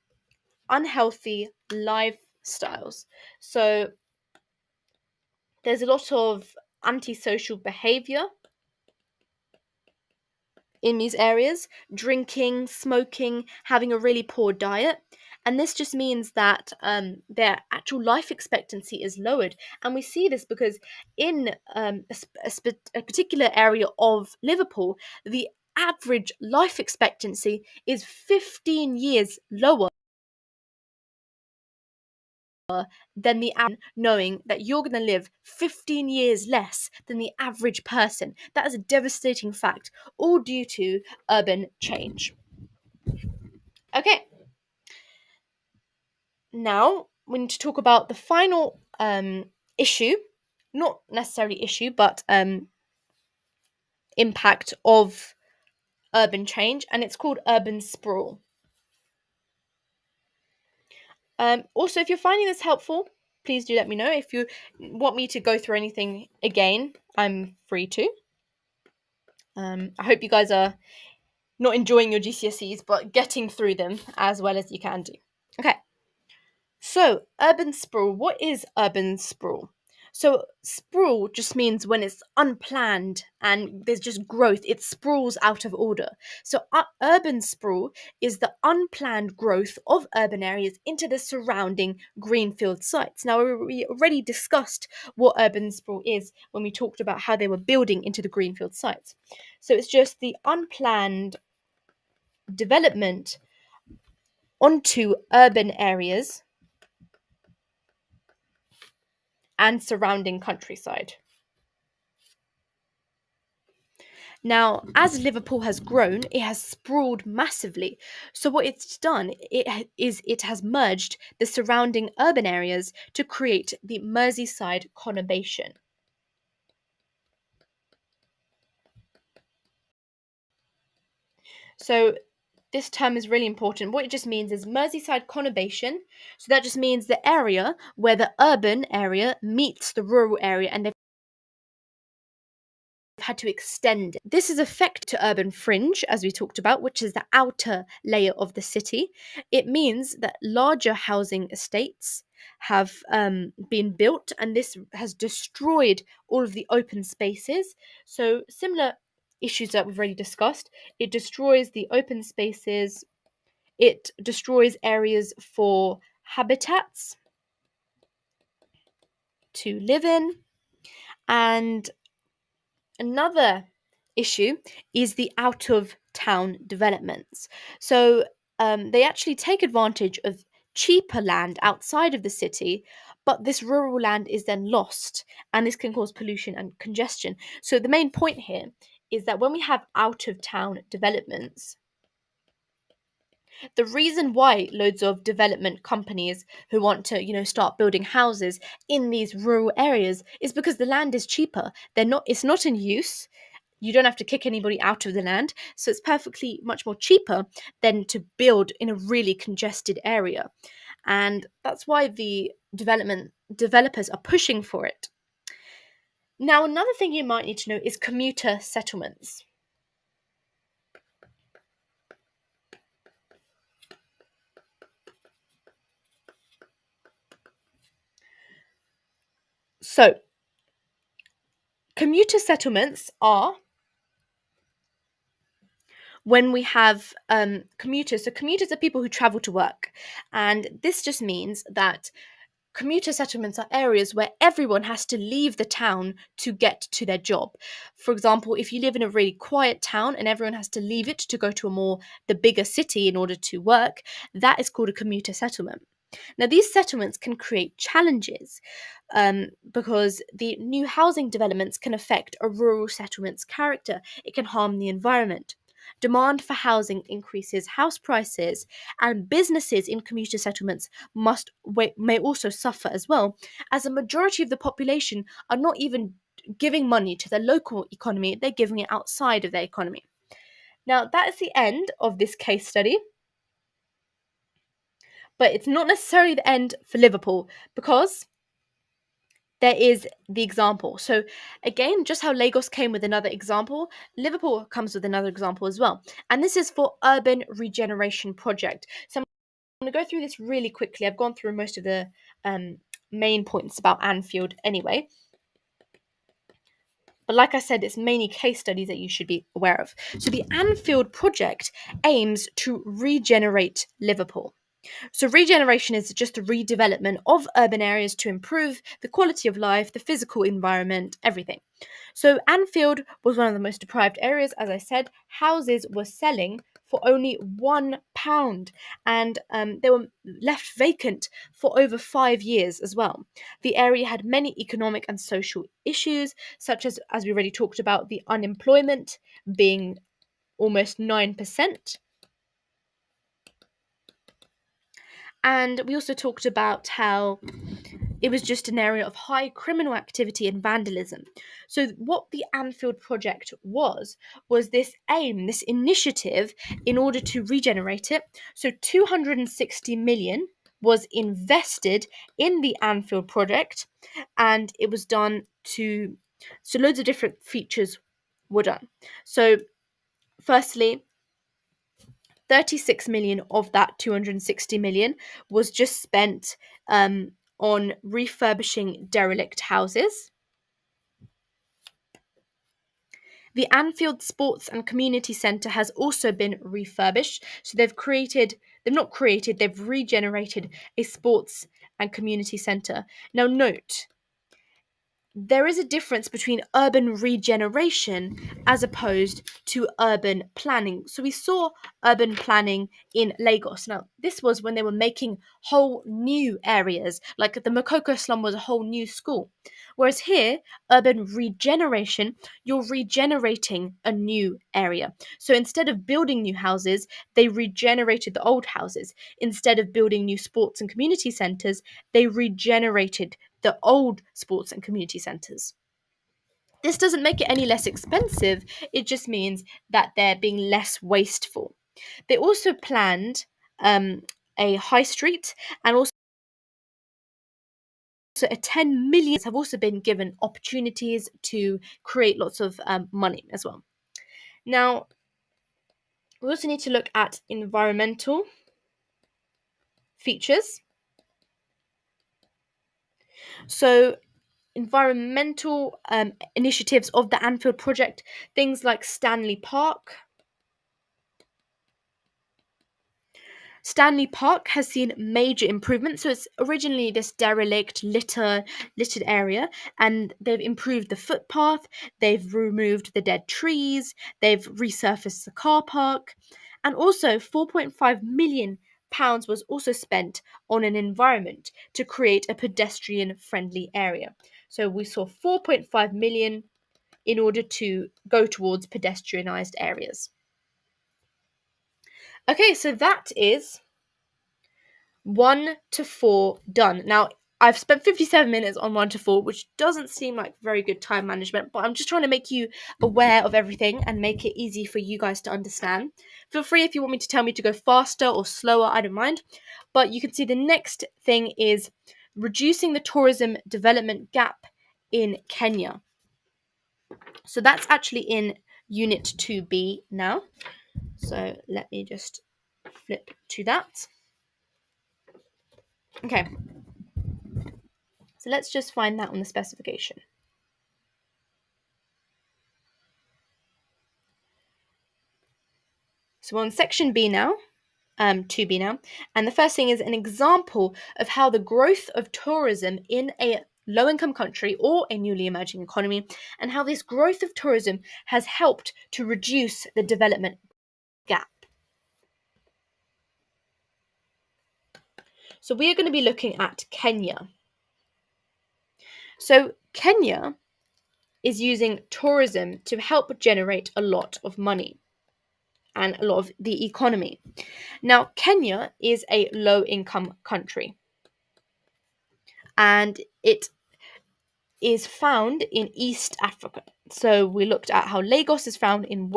unhealthy lifestyles. So there's a lot of antisocial behavior in these areas: drinking, smoking, having a really poor diet. And this just means that their actual life expectancy is lowered. And we see this because in a particular area of Liverpool, the average life expectancy is 15 years lower than the average, knowing that you're going to live 15 years less than the average person. That is a devastating fact, all due to urban change. Okay, now we need to talk about the final issue, not necessarily issue, but impact of urban change, and it's called urban sprawl. Also, if you're finding this helpful, please do let me know. If you want me to go through anything again, I'm free to. I hope you guys are not enjoying your GCSEs, but getting through them as well as you can do. Okay, so urban sprawl. What is urban sprawl? So, sprawl just means when it's unplanned and there's just growth, it sprawls out of order. So, urban sprawl is the unplanned growth of urban areas into the surrounding greenfield sites. Now, we already discussed what urban sprawl is when we talked about how they were building into the greenfield sites. So, it's just the unplanned development onto urban areas and surrounding countryside. Now, as Liverpool has grown, it has sprawled massively. So what it's done it has merged the surrounding urban areas to create the Merseyside conurbation. So this term is really important. What it just means is Merseyside conurbation. So that just means the area where the urban area meets the rural area, and they've had to extend it. This is effect to urban fringe, as we talked about, which is the outer layer of the city. It means that larger housing estates have been built, and this has destroyed all of the open spaces. So, similar issues that we've already discussed. It destroys the open spaces, it destroys areas for habitats to live in, and another issue is the out of town developments. So they actually take advantage of cheaper land outside of the city, but this rural land is then lost, and this can cause pollution and congestion. So the main point here is that when we have out of town developments, the reason why loads of development companies who want to start building houses in these rural areas is because the land is cheaper. It's not in use. You don't have to kick anybody out of the land, so it's perfectly much more cheaper than to build in a really congested area. And that's why the developers are pushing for it. Now, another thing you might need to know is commuter settlements. So commuter settlements are when we have commuters. So commuters are people who travel to work, and this just means that commuter settlements are areas where everyone has to leave the town to get to their job. For example, if you live in a really quiet town and everyone has to leave it to go to the bigger city in order to work, that is called a commuter settlement. Now, these settlements can create challenges because the new housing developments can affect a rural settlement's character. It can harm the environment. Demand for housing increases house prices, and businesses in commuter settlements may also suffer as well, as a majority of the population are not even giving money to their local economy, they're giving it outside of their economy. Now, that is the end of this case study. But it's not necessarily the end for Liverpool, because there is the example. So again, just how Lagos came with another example, Liverpool comes with another example as well. And this is for urban regeneration project. So I'm going to go through this really quickly. I've gone through most of the main points about Anfield anyway. But like I said, it's mainly case studies that you should be aware of. So the Anfield project aims to regenerate Liverpool. So, regeneration is just the redevelopment of urban areas to improve the quality of life, the physical environment, everything. So, Anfield was one of the most deprived areas. As I said, houses were selling for only £1, and they were left vacant for over 5 years as well. The area had many economic and social issues, such as we already talked about, the unemployment being almost 9%. And we also talked about how it was just an area of high criminal activity and vandalism. So, what the Anfield project was this aim, this initiative in order to regenerate it. So, 260 million was invested in the Anfield project, and it was done so loads of different features were done. So, firstly, 36 million of that 260 million was just spent on refurbishing derelict houses. The Anfield Sports and Community Centre has also been refurbished. So they've regenerated a sports and community centre. Now, note, there is a difference between urban regeneration as opposed to urban planning. So we saw urban planning in Lagos. Now, this was when they were making whole new areas, like the Makoko slum was a whole new school. Whereas here, urban regeneration, you're regenerating a new area. So instead of building new houses, they regenerated the old houses. Instead of building new sports and community centres, they regenerated the old sports and community centres. This doesn't make it any less expensive, it just means that they're being less wasteful. They also planned a high street, and also a 10 million have also been given opportunities to create lots of money as well. Now, we also need to look at environmental features. So, environmental initiatives of the Anfield project, things like Stanley Park. Stanley Park has seen major improvements. So it's originally this derelict, littered area, and they've improved the footpath, they've removed the dead trees, they've resurfaced the car park, and also £4.5 million was also spent on an environment to create a pedestrian friendly area. So we saw 4.5 million in order to go towards pedestrianised areas. Okay, so that is 1 to 4 done. Now, I've spent 57 minutes on 1 to 4, which doesn't seem like very good time management, but I'm just trying to make you aware of everything and make it easy for you guys to understand. Feel free if you want me to tell me to go faster or slower, I don't mind. But you can see the next thing is reducing the tourism development gap in Kenya. So that's actually in Unit 2B now. So let me just flip to that. Okay. So let's just find that on the specification. So we're on section B now, 2B now, and the first thing is an example of how the growth of tourism in a low-income country or a newly emerging economy, and how this growth of tourism has helped to reduce the development gap. So we are going to be looking at Kenya. So Kenya is using tourism to help generate a lot of money and a lot of the economy. Now, Kenya is a low-income country, and it is found in East Africa. So we looked at how Lagos is found in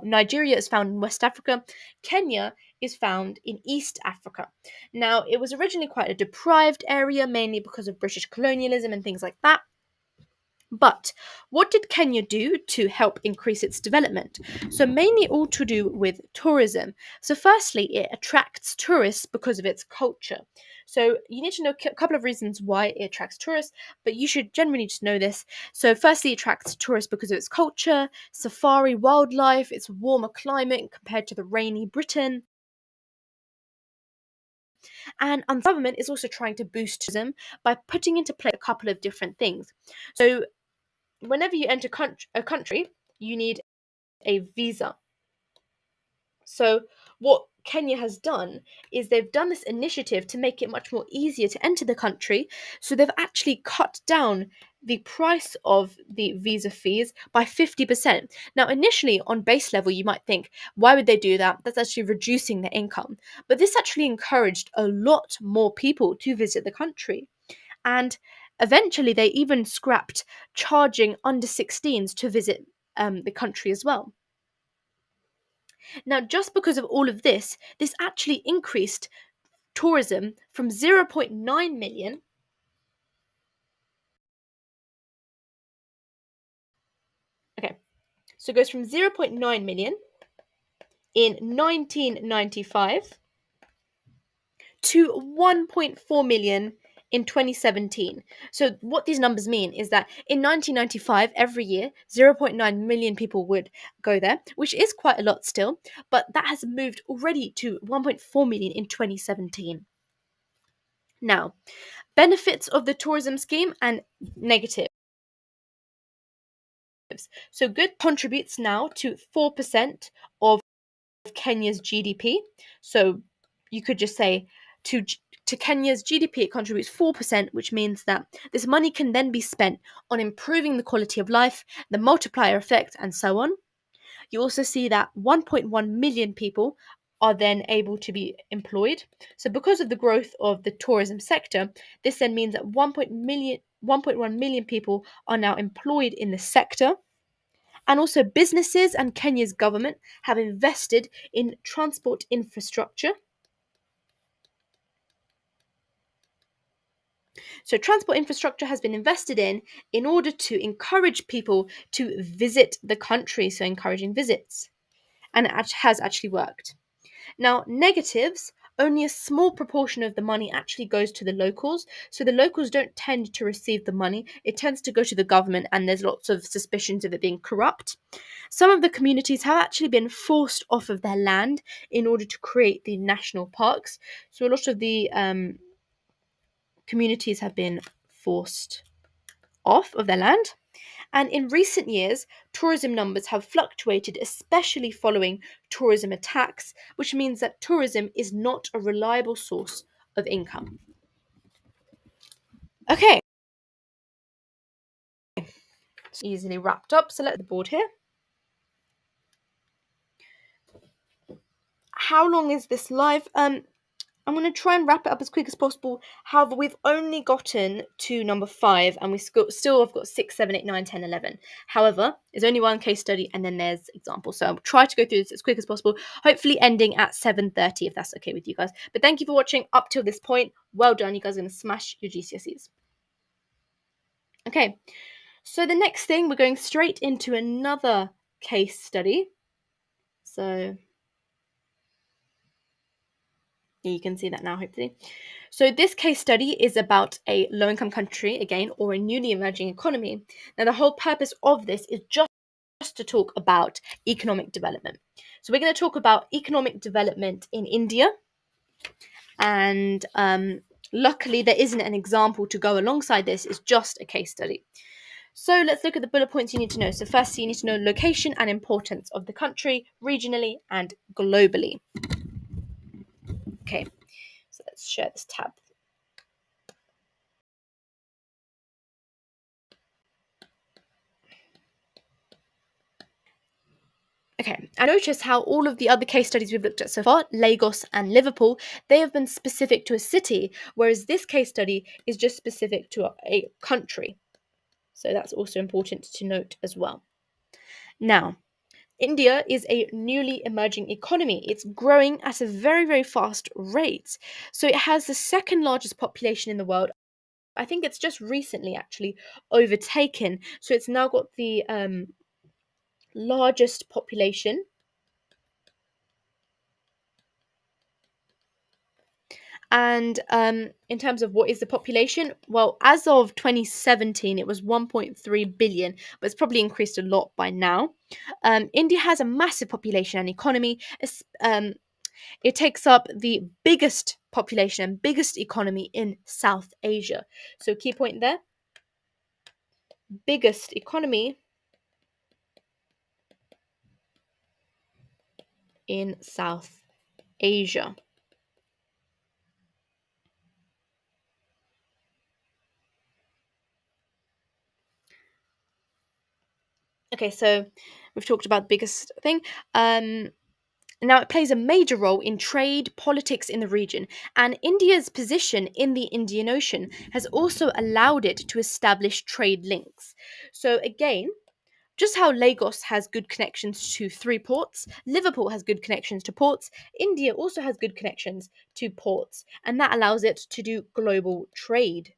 Nigeria is found in West Africa, Kenya is found in East Africa. Now, it was originally quite a deprived area, mainly because of British colonialism and things like that. But what did Kenya do to help increase its development? So, mainly all to do with tourism. So, firstly, it attracts tourists because of its culture. So, you need to know a couple of reasons why it attracts tourists, but you should generally just know this. So, firstly, it attracts tourists because of its culture, safari wildlife, its warmer climate compared to the rainy Britain. And the government is also trying to boost tourism by putting into place a couple of different things. So, whenever you enter a country, you need a visa. So, what Kenya has done is they've done this initiative to make it much more easier to enter the country. So, they've actually cut down the price of the visa fees by 50%. Now, initially on base level, you might think, why would they do that? That's actually reducing their income. But this actually encouraged a lot more people to visit the country. And eventually, they even scrapped charging under 16s to visit the country as well. Now, just because of all of this actually increased tourism from 0.9 million. Okay, so it goes from 0.9 million in 1995 to 1.4 million in 2017. So what these numbers mean is that in 1995 every year 0.9 million people would go there, which is quite a lot still, but that has moved already to 1.4 million in 2017. Now, benefits of the tourism scheme and negatives. So good contributes now to 4% of Kenya's GDP. So you could just say to to Kenya's GDP, it contributes 4%, which means that this money can then be spent on improving the quality of life, the multiplier effect, and so on. You also see that 1.1 million people are then able to be employed. So, because of the growth of the tourism sector, this then means that 1.1 million people are now employed in the sector. And also, businesses and Kenya's government have invested in transport infrastructure. So, transport infrastructure has been invested in order to encourage people to visit the country, so encouraging visits. And it has actually worked. Now, negatives, only a small proportion of the money actually goes to the locals. So the locals don't tend to receive the money. It tends to go to the government, and there's lots of suspicions of it being corrupt. Some of the communities have actually been forced off of their land in order to create the national parks. So a lot of the communities have been forced off of their land. And in recent years, tourism numbers have fluctuated, especially following tourism attacks, which means that tourism is not a reliable source of income. Okay, so easily wrapped up. Select the board here. How long is this live? I'm going to try and wrap it up as quick as possible. However, we've only gotten to number 5 and we still have got 6, 7, 8, 9, 10, 11. However, there's only one case study and then there's examples. So I'll try to go through this as quick as possible, hopefully ending at 7:30 if that's okay with you guys. But thank you for watching up till this point. Well done. You guys are going to smash your GCSEs. Okay, so the next thing, we're going straight into another case study. So you can see that now, hopefully. So this case study is about a low-income country, again, or a newly emerging economy. Now, the whole purpose of this is just to talk about economic development. So we're going to talk about economic development in India. And luckily, there isn't an example to go alongside this. It's just a case study. So let's look at the bullet points you need to know. So firstly, you need to know location and importance of the country, regionally and globally. Okay, so let's share this tab. Okay, and notice how all of the other case studies we've looked at so far, Lagos and Liverpool, they have been specific to a city, whereas this case study is just specific to a country. So that's also important to note as well. Now, India is a newly emerging economy. It's growing at a very, very fast rate. So it has the second largest population in the world. I think it's just recently actually overtaken. So it's now got the largest population. And in terms of what is the population, well, as of 2017, it was 1.3 billion, but it's probably increased a lot by now. India has a massive population and economy. It takes up the biggest population and biggest economy in South Asia. So, key point there, biggest economy in South Asia. Okay, so we've talked about the biggest thing. Now, it plays a major role in trade, politics in the region, and India's position in the Indian Ocean has also allowed it to establish trade links. So, again, just how Lagos has good connections to three ports, Liverpool has good connections to ports, India also has good connections to ports, and that allows it to do global trade.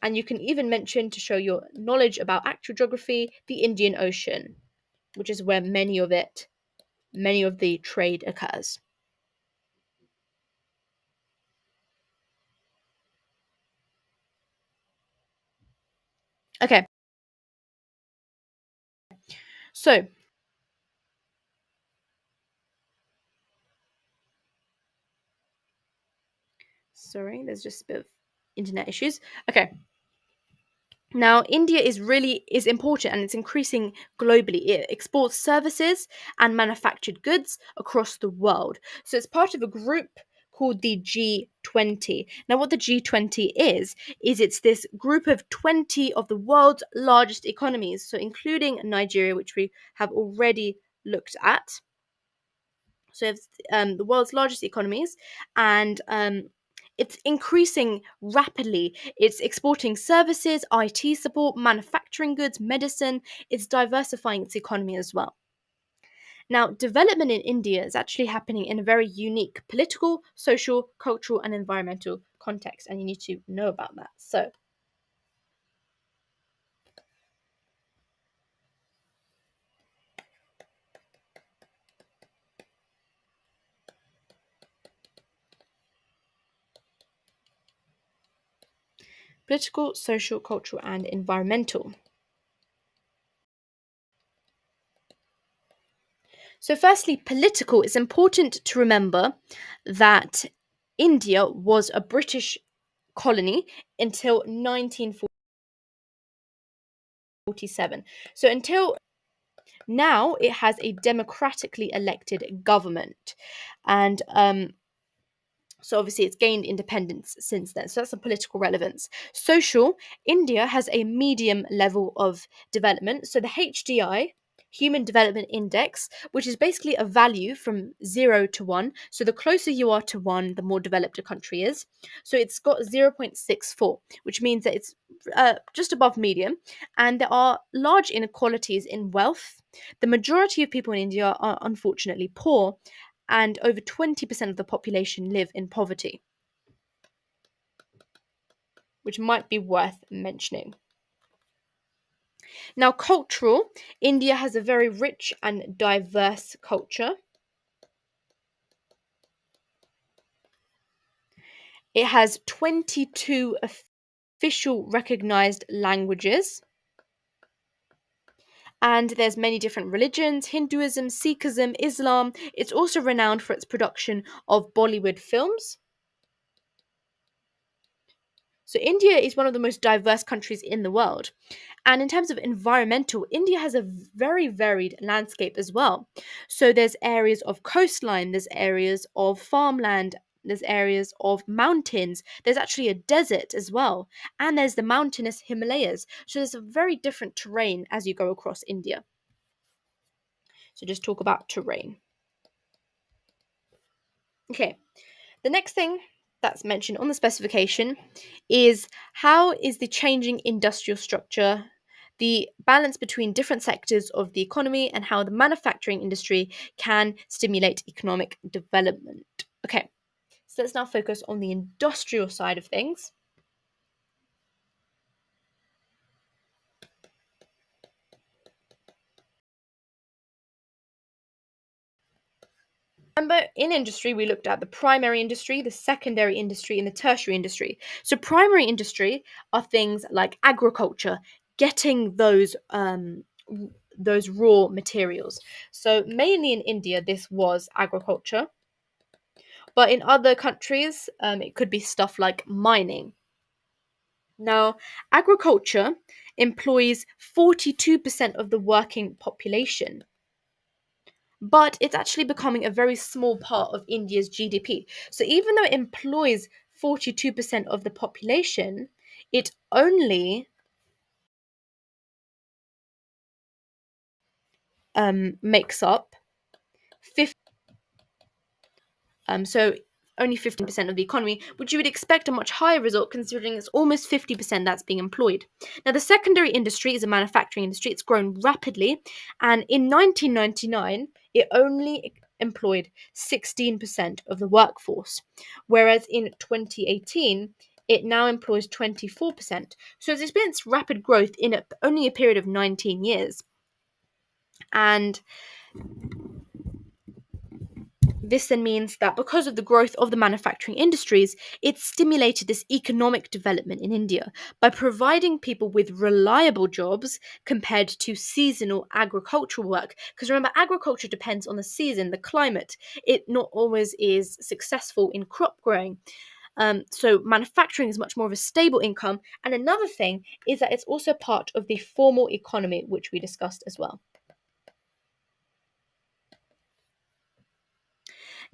And you can even mention, to show your knowledge about actual geography, the Indian Ocean, which is where many of the trade occurs. Okay, so sorry, there's just a bit of internet issues. Okay, now India is important and it's increasing globally. It exports services and manufactured goods across the world. So it's part of a group called the G20. Now what the G20 is it's this group of 20 of the world's largest economies, so including Nigeria, which we have already looked at. So it's the world's largest economies, and it's increasing rapidly. It's exporting services, IT support, manufacturing goods, medicine. It's diversifying its economy as well. Now, development in India is actually happening in a very unique political, social, cultural, and environmental context, and you need to know about that. So, political, social, cultural, and environmental. So, firstly, political, it's important to remember that India was a British colony until 1947. So, until now, it has a democratically elected government. And so obviously it's gained independence since then. So that's the political relevance. Social, India has a medium level of development. So the HDI, Human Development Index, which is basically a value from 0 to 1. So the closer you are to 1, the more developed a country is. So it's got 0.64, which means that it's just above medium. And there are large inequalities in wealth. The majority of people in India are unfortunately poor, and over 20% of the population live in poverty, which might be worth mentioning. Now, cultural, India has a very rich and diverse culture. It has 22 official recognized languages, and there's many different religions: Hinduism, Sikhism, Islam. It's also renowned for its production of Bollywood films. So India is one of the most diverse countries in the world. And in terms of environmental, India has a very varied landscape as well. So there's areas of coastline, there's areas of farmland, there's areas of mountains, there's actually a desert as well, and there's the mountainous Himalayas. So there's a very different terrain as you go across India. So just talk about terrain. Okay, the next thing that's mentioned on the specification is how is the changing industrial structure, the balance between different sectors of the economy, and how the manufacturing industry can stimulate economic development. Okay, so let's now focus on the industrial side of things. Remember, in industry, we looked at the primary industry, the secondary industry, and the tertiary industry. So, primary industry are things like agriculture, getting those raw materials. So, mainly in India, this was agriculture, but in other countries, it could be stuff like mining. Now, agriculture employs 42% of the working population, but it's actually becoming a very small part of India's GDP. So even though it employs 42% of the population, it only makes up 50. So only 15% of the economy, which you would expect a much higher result considering it's almost 50% that's being employed. Now, the secondary industry is a manufacturing industry. It's grown rapidly, and in 1999, it only employed 16% of the workforce, whereas in 2018, it now employs 24%. So it's experienced rapid growth in only a period of 19 years. And this then means that because of the growth of the manufacturing industries, it stimulated this economic development in India by providing people with reliable jobs compared to seasonal agricultural work. Because remember, agriculture depends on the season, the climate. It not always is successful in crop growing. So manufacturing is much more of a stable income. And another thing is that it's also part of the formal economy, which we discussed as well.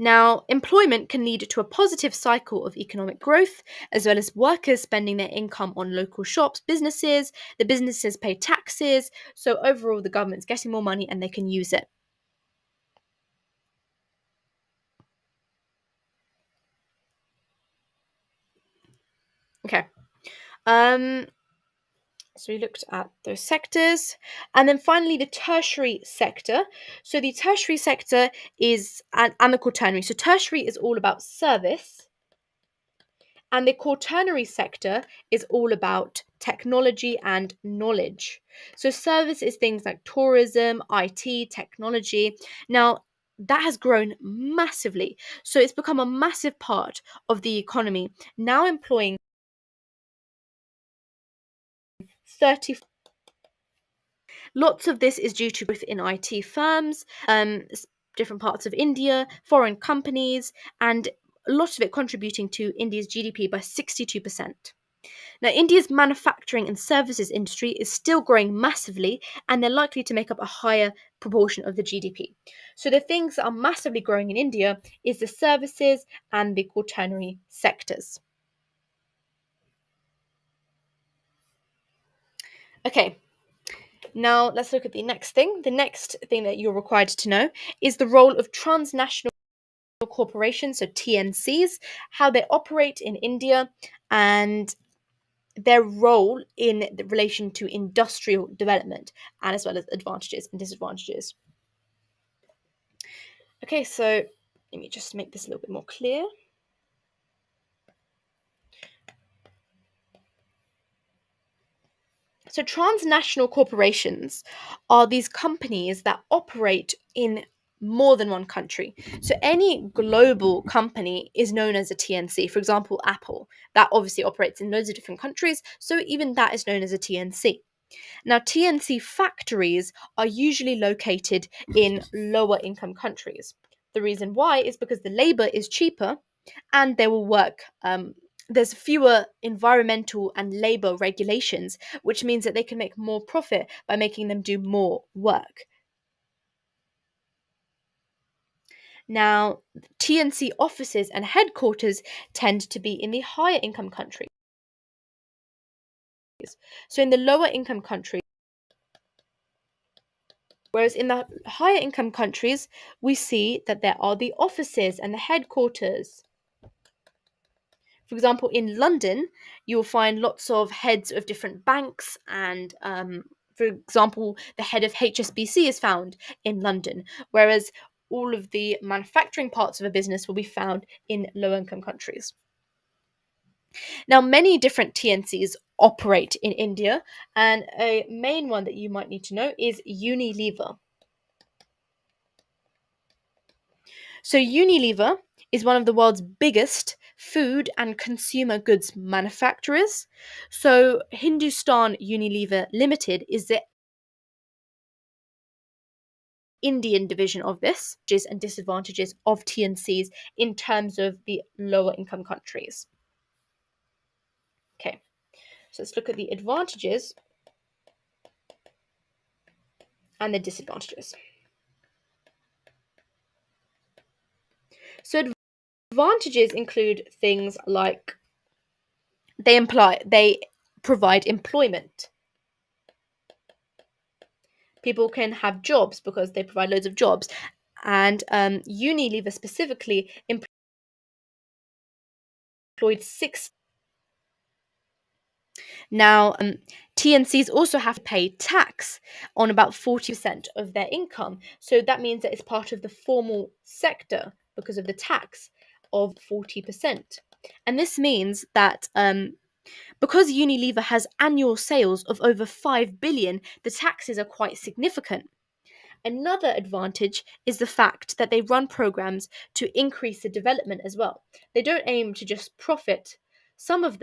Now, employment can lead to a positive cycle of economic growth, as well as workers spending their income on local shops, businesses. The businesses pay taxes, so overall, the government's getting more money and they can use it. Okay. Um, so we looked at those sectors. And then finally, the tertiary sector. So the tertiary sector is, and the quaternary. So tertiary is all about service. And the quaternary sector is all about technology and knowledge. So, service is things like tourism, IT, technology. Now, that has grown massively. So, it's become a massive part of the economy, now employing 30. Lots of this is due to growth in IT firms, different parts of India, foreign companies, and a lot of it contributing to India's GDP by 62%. Now, India's manufacturing and services industry is still growing massively, and they're likely to make up a higher proportion of the GDP. So, the things that are massively growing in India is the services and the quaternary sectors. Okay, now let's look at the next thing. The next thing that you're required to know is the role of transnational corporations, so TNCs, how they operate in India, and their role in relation to industrial development, and as well as advantages and disadvantages. Okay, so let me just make this a little bit more clear. So, transnational corporations are these companies that operate in more than one country. So, any global company is known as a TNC. For example, Apple, that obviously operates in loads of different countries. So, even that is known as a TNC. Now, TNC factories are usually located in lower income countries. The reason why is because the labor is cheaper and they will work. There's fewer environmental and labor regulations, which means that they can make more profit by making them do more work. Now, TNC offices and headquarters tend to be in the higher income countries. So, in the lower income countries, whereas in the higher income countries, we see that there are the offices and the headquarters. For example, in London, you'll find lots of heads of different banks, and for example, the head of HSBC is found in London, whereas all of the manufacturing parts of a business will be found in low income countries. Now, many different TNCs operate in India, and a main one that you might need to know is Unilever. So, Unilever is one of the world's biggest food and consumer goods manufacturers. So, Hindustan Unilever Limited is the Indian division of this, advantages and disadvantages of TNCs in terms of the lower income countries. Okay, so let's look at the advantages and the disadvantages. So, advantages include things like they provide employment. People can have jobs because they provide loads of jobs, and Unilever specifically employed six. Now, TNCs also have to pay tax on about 40% of their income, so that means that it's part of the formal sector because of the tax of 40%. And this means that because Unilever has annual sales of over 5 billion, the taxes are quite significant. Another advantage is the fact that they run programs to increase the development as well. They don't aim to just profit. Some of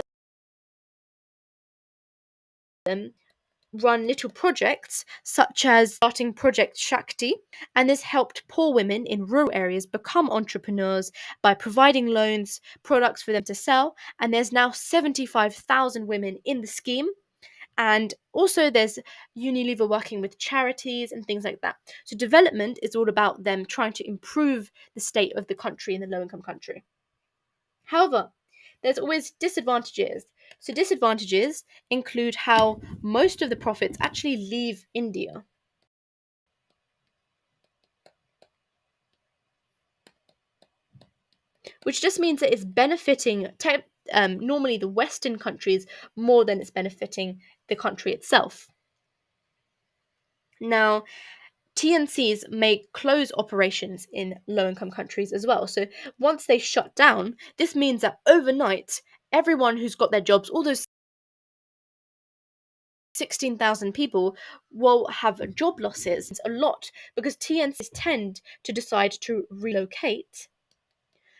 them run little projects such as starting Project Shakti, and this helped poor women in rural areas become entrepreneurs by providing loans, products for them to sell, and there's now 75,000 women in the scheme. And also, there's Unilever working with charities and things like that. So, development is all about them trying to improve the state of the country in the low income country. However, there's always disadvantages. So, disadvantages include how most of the profits actually leave India, which just means that it's benefiting normally the Western countries more than it's benefiting the country itself. Now, TNCs may close operations in low income countries as well. So once they shut down, this means that overnight, everyone who's got their jobs, all those 16,000 people, will have job losses. It's a lot because TNCs tend to decide to relocate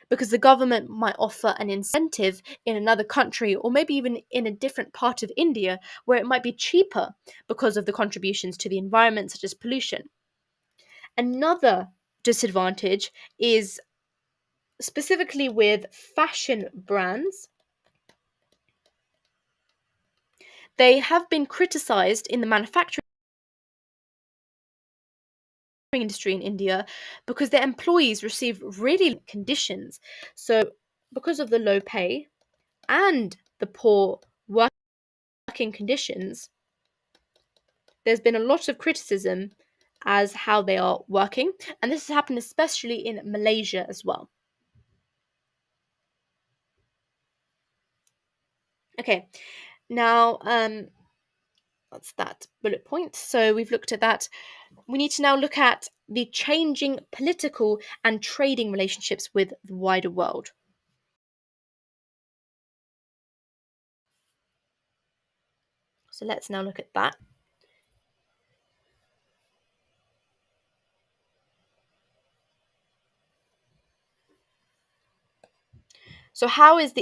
because the government might offer an incentive in another country or maybe even in a different part of India where it might be cheaper because of the contributions to the environment, such as pollution. Another disadvantage is specifically with fashion brands. They have been criticized in the manufacturing industry in India because their employees receive really low conditions. So, because of the low pay and the poor working conditions, there's been a lot of criticism as how they are working, and this has happened especially in Malaysia as well. Okay, now that's that bullet point. So we've looked at that. We need to now look at the changing political and trading relationships with the wider world. So let's now look at that. So how is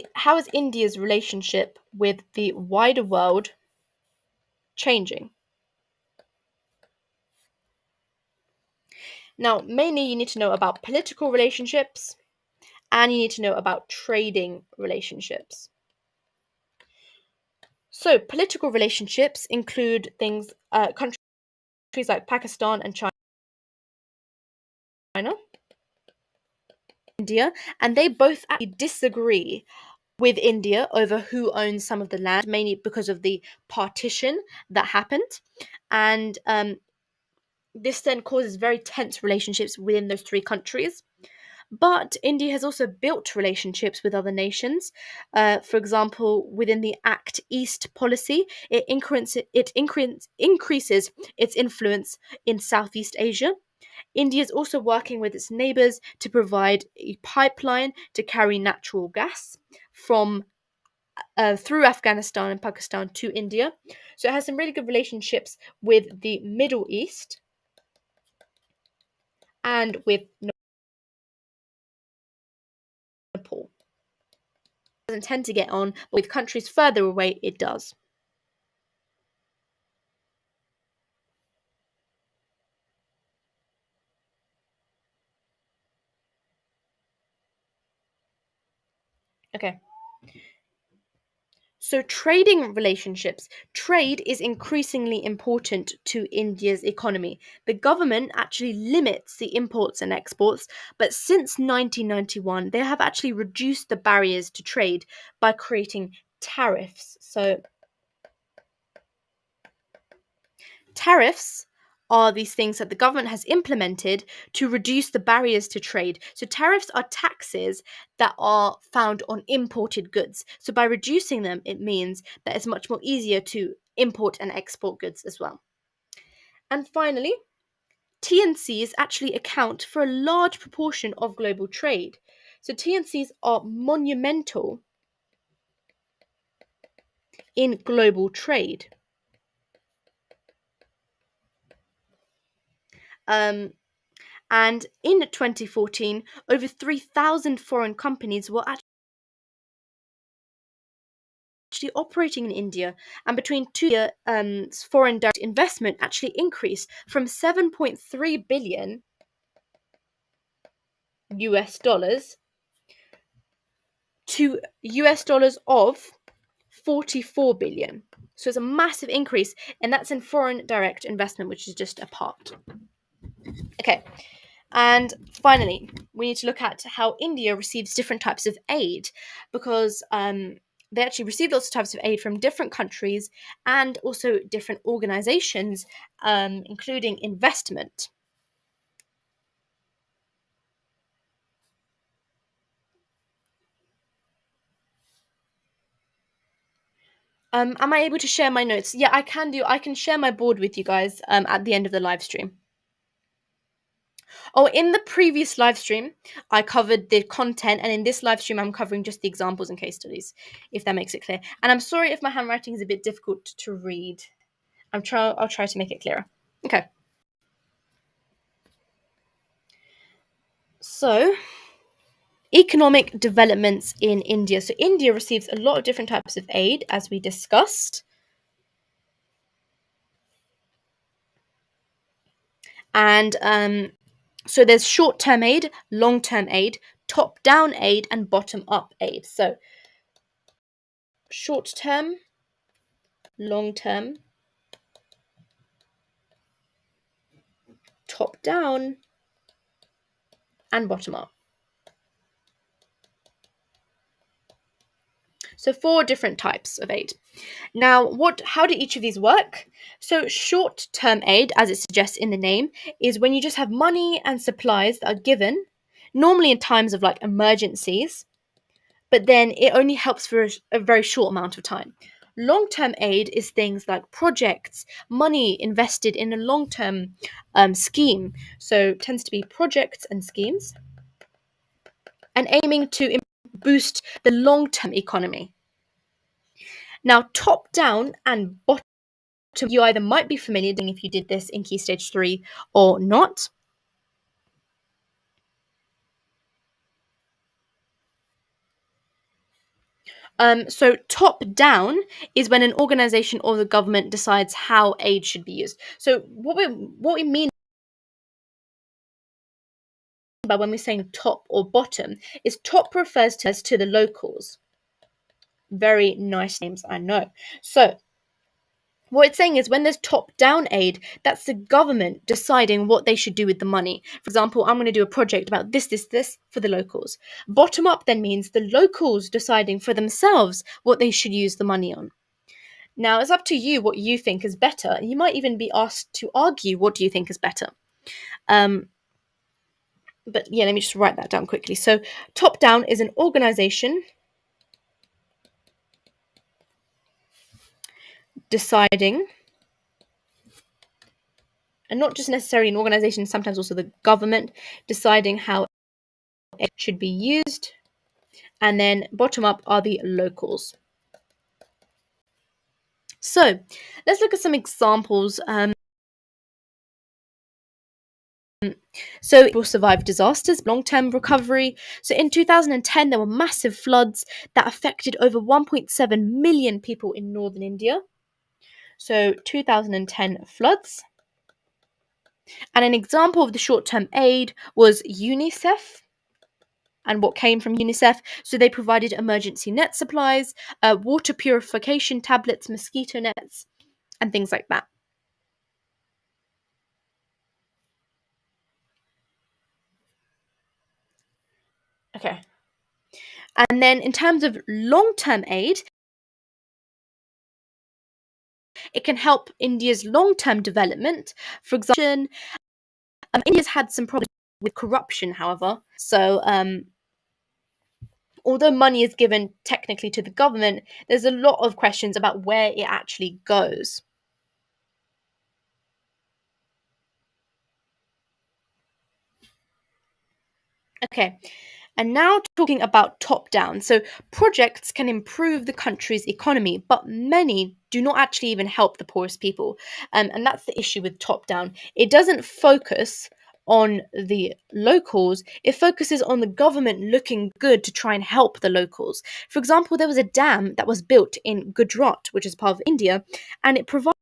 India's relationship with the wider world changing? Now, mainly you need to know about political relationships and you need to know about trading relationships. So, political relationships include things countries like Pakistan and China, India, and they both actually disagree with India over who owns some of the land, mainly because of the partition that happened. And this then causes very tense relationships within those three countries. But India has also built relationships with other nations. For example, within the Act East policy, increases its influence in Southeast Asia. India is also working with its neighbors to provide a pipeline to carry natural gas from through Afghanistan and Pakistan to India. So it has some really good relationships with the Middle East and with Nepal. It doesn't tend to get on, but with countries further away, it does. Okay. So, trading relationships. Trade is increasingly important to India's economy. The government actually limits the imports and exports, but since 1991, they have actually reduced the barriers to trade by creating tariffs. So, tariffs are these things that the government has implemented to reduce the barriers to trade. So, tariffs are taxes that are found on imported goods. So, by reducing them, it means that it's much more easier to import and export goods as well. And finally, TNCs actually account for a large proportion of global trade. So, TNCs are monumental in global trade. Um, and in 2014, over 3,000 foreign companies were actually operating in India, and between 2 years, foreign direct investment actually increased from 7.3 billion US dollars to US dollars of 44 billion. So it's a massive increase, and that's in foreign direct investment, which is just a part. Okay, and finally, we need to look at how India receives different types of aid because they actually receive lots of types of aid from different countries and also different organizations, including investment. Am I able to share my notes? Yeah, I can do. I can share my board with you guys at the end of the live stream. Oh, in the previous live stream, I covered the content, and in this live stream, I'm covering just the examples and case studies, if that makes it clear. And I'm sorry if my handwriting is a bit difficult to read. I'll try to make it clearer. Okay. So, economic developments in India. So, India receives a lot of different types of aid, as we discussed. And so, there's short term aid, long term aid, top down aid, and bottom up aid. So, short term, long term, top down, and bottom up. So, four different types of aid. Now, how do each of these work? So, short-term aid, as it suggests in the name, is when you just have money and supplies that are given, normally in times of like emergencies, but then it only helps for a very short amount of time. Long-term aid is things like projects, money invested in a long-term scheme. So, it tends to be projects and schemes, and aiming to boost the long-term economy. Now, top down and bottom, you either might be familiar if you did this in Key Stage 3 or not. So top down is when an organization or the government decides how aid should be used. So what we mean by when we're saying top or bottom is top refers to us to the locals. Very nice names, I know. So what it's saying is when there's top down aid, that's the government deciding what they should do with the money. For example, I'm going to do a project about this for the locals. Bottom up then means the locals deciding for themselves what they should use the money on. Now, it's up to you what you think is better. You might even be asked to argue what do you think is better. Um, But yeah, let me just write that down quickly. So, top down is an organization deciding, and not just necessarily an organization, sometimes also the government deciding how it should be used. And then bottom up are the locals. So, let's look at some examples. So, people survive disasters, long term recovery. So, in 2010, there were massive floods that affected over 1.7 million people in northern India. So, 2010 floods. And an example of the short term aid was UNICEF and what came from UNICEF. So, they provided emergency net supplies, water purification tablets, mosquito nets, and things like that. Okay. And then, in terms of long term aid, it can help India's long term development. For example, India's had some problems with corruption, however. So, although money is given technically to the government, there's a lot of questions about where it actually goes. Okay, and now talking about top down. So, projects can improve the country's economy, but many do not actually even help the poorest people. And that's the issue with top down. It doesn't focus on the locals, it focuses on the government looking good to try and help the locals. For example, there was a dam that was built in Gujarat, which is part of India, and it provided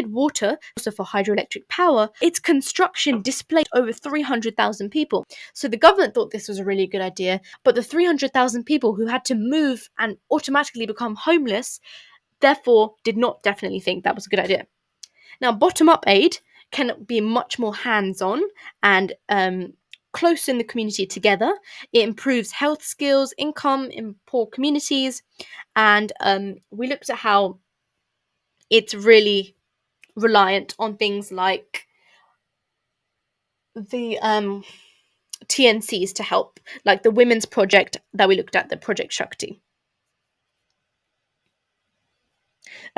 water also for hydroelectric power. Its construction displaced over 300,000 people. So the government thought this was a really good idea, but the 300,000 people who had to move and automatically become homeless therefore did not definitely think that was a good idea. Now, bottom up aid can be much more hands on and close in the community together. It improves health skills, income in poor communities, and we looked at how it's really reliant on things like the TNCs to help, like the women's project that we looked at, the Project Shakti.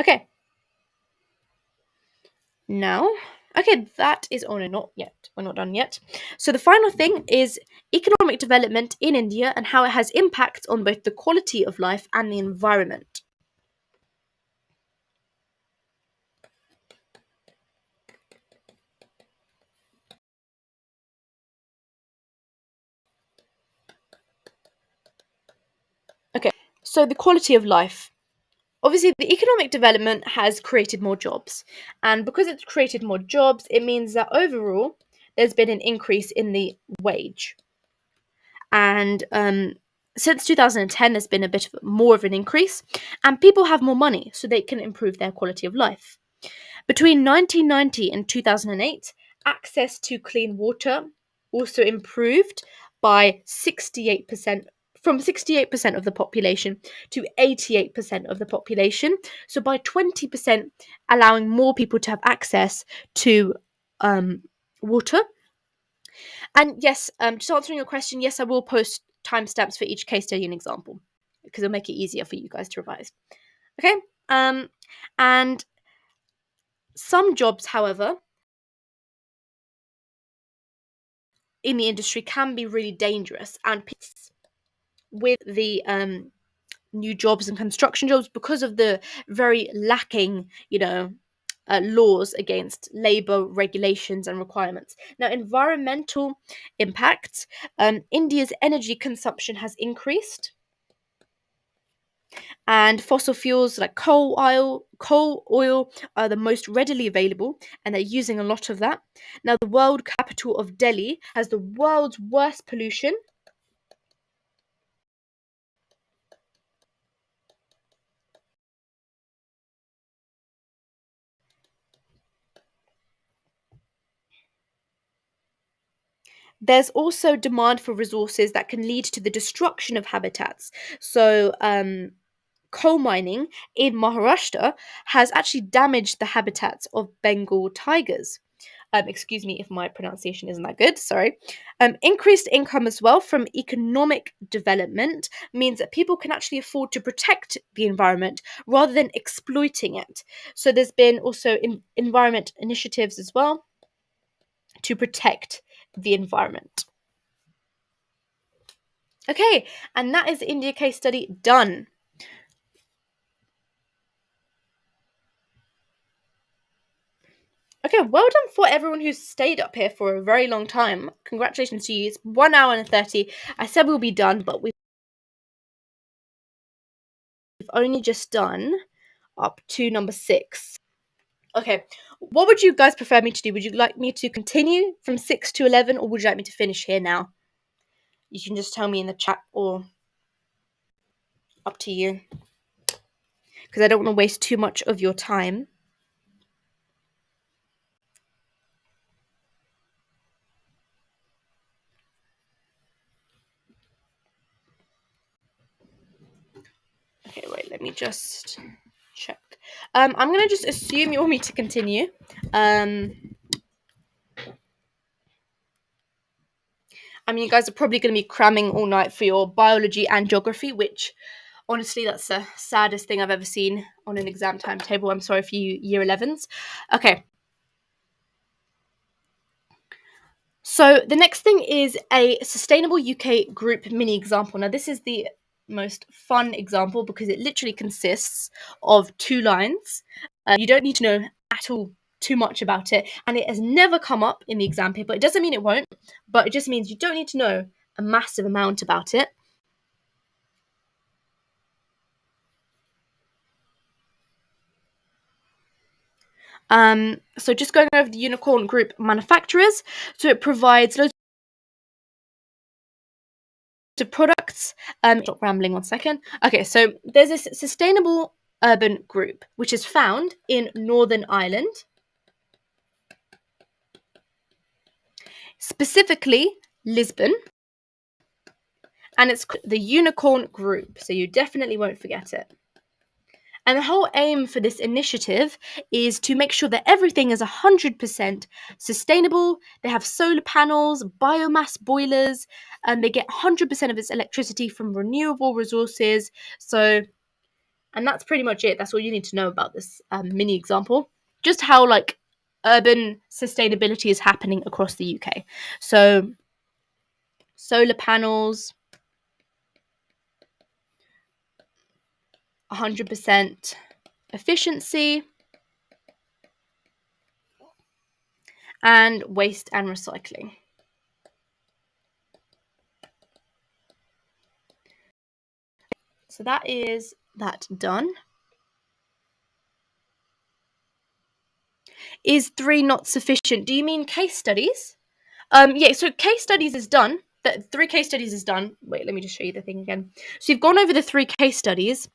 Okay, now, okay, that is, oh no, not yet. We're not done yet. So the final thing is economic development in India and how it has impacts on both the quality of life and the environment. Okay, so the quality of life. Obviously, the economic development has created more jobs. And because it's created more jobs, it means that overall, there's been an increase in the wage. And since 2010, there's been a bit of more of an increase, and people have more money, so they can improve their quality of life. Between 1990 and 2008, access to clean water also improved by 68%, from 68% of the population to 88% of the population. So by 20%, allowing more people to have access to water. And yes, just answering your question, yes, I will post timestamps for each case study and example because it'll make it easier for you guys to revise. Okay, and some jobs, however, in the industry can be really dangerous and with the new jobs and construction jobs because of the very lacking, laws against labor regulations and requirements. Now, environmental impacts. India's energy consumption has increased, and fossil fuels like coal oil are the most readily available, and they're using a lot of that. Now, the world capital of Delhi has the world's worst pollution. There's also demand for resources that can lead to the destruction of habitats. So, coal mining in Maharashtra has actually damaged the habitats of Bengal tigers. Excuse me if my pronunciation isn't that good, sorry. Increased income as well from economic development means that people can actually afford to protect the environment rather than exploiting it. So there's been also environment initiatives as well to protect the environment. Okay, and that is the India case study done. Okay, well done for everyone who's stayed up here for a very long time. Congratulations to you. It's 1 hour and 30. I said we'll be done, but we've only just done up to number 6. Okay, what would you guys prefer me to do? Would you like me to continue from 6 to 11, or would you like me to finish here now? You can just tell me in the chat, or up to you. Because I don't want to waste too much of your time. Okay, wait, let me just check. I'm gonna just assume you want me to continue. I mean, you guys are probably going to be cramming all night for your biology and geography, which honestly, that's the saddest thing I've ever seen on an exam timetable. I'm sorry for you year 11s. Okay. So the next thing is a sustainable UK group mini example. Now, this is the most fun example because it literally consists of 2 lines. You don't need to know at all too much about it, and it has never come up in the exam paper. It doesn't mean it won't, but it just means you don't need to know a massive amount about it. So just going over the unicorn group manufacturers. So it provides loads of products. Stop rambling 1 second. Okay, so there's this sustainable urban group which is found in Northern Ireland, specifically Lisbon, and it's the unicorn group. So you definitely won't forget it. And the whole aim for this initiative is to make sure that everything is 100% sustainable. They have solar panels, biomass boilers, and they get 100% of its electricity from renewable resources. So, and that's pretty much it. That's all you need to know about this mini example. Just how urban sustainability is happening across the UK. So, solar panels, 100% efficiency, and waste and recycling. So that is that done. Is 3 not sufficient? Do you mean case studies? Yeah, so case studies is done. The 3 case studies is done. Wait, let me just show you the thing again. So you've gone over the 3 case studies,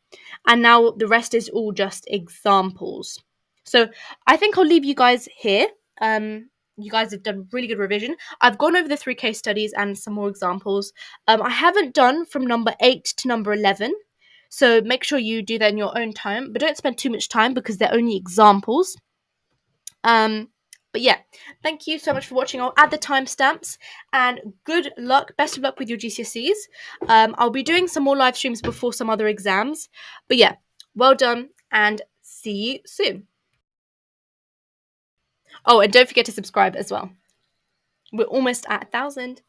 and now the rest is all just examples. So I think I'll leave you guys here. You guys have done really good revision. I've gone over the 3 case studies and some more examples. I haven't done from number 8 to number 11. So make sure you do that in your own time, but don't spend too much time because they're only examples. But yeah, thank you so much for watching. I'll add the timestamps, and good luck, best of luck with your GCSEs. I'll be doing some more live streams before some other exams. But yeah, well done, and see you soon. Oh, and don't forget to subscribe as well. We're almost at 1,000.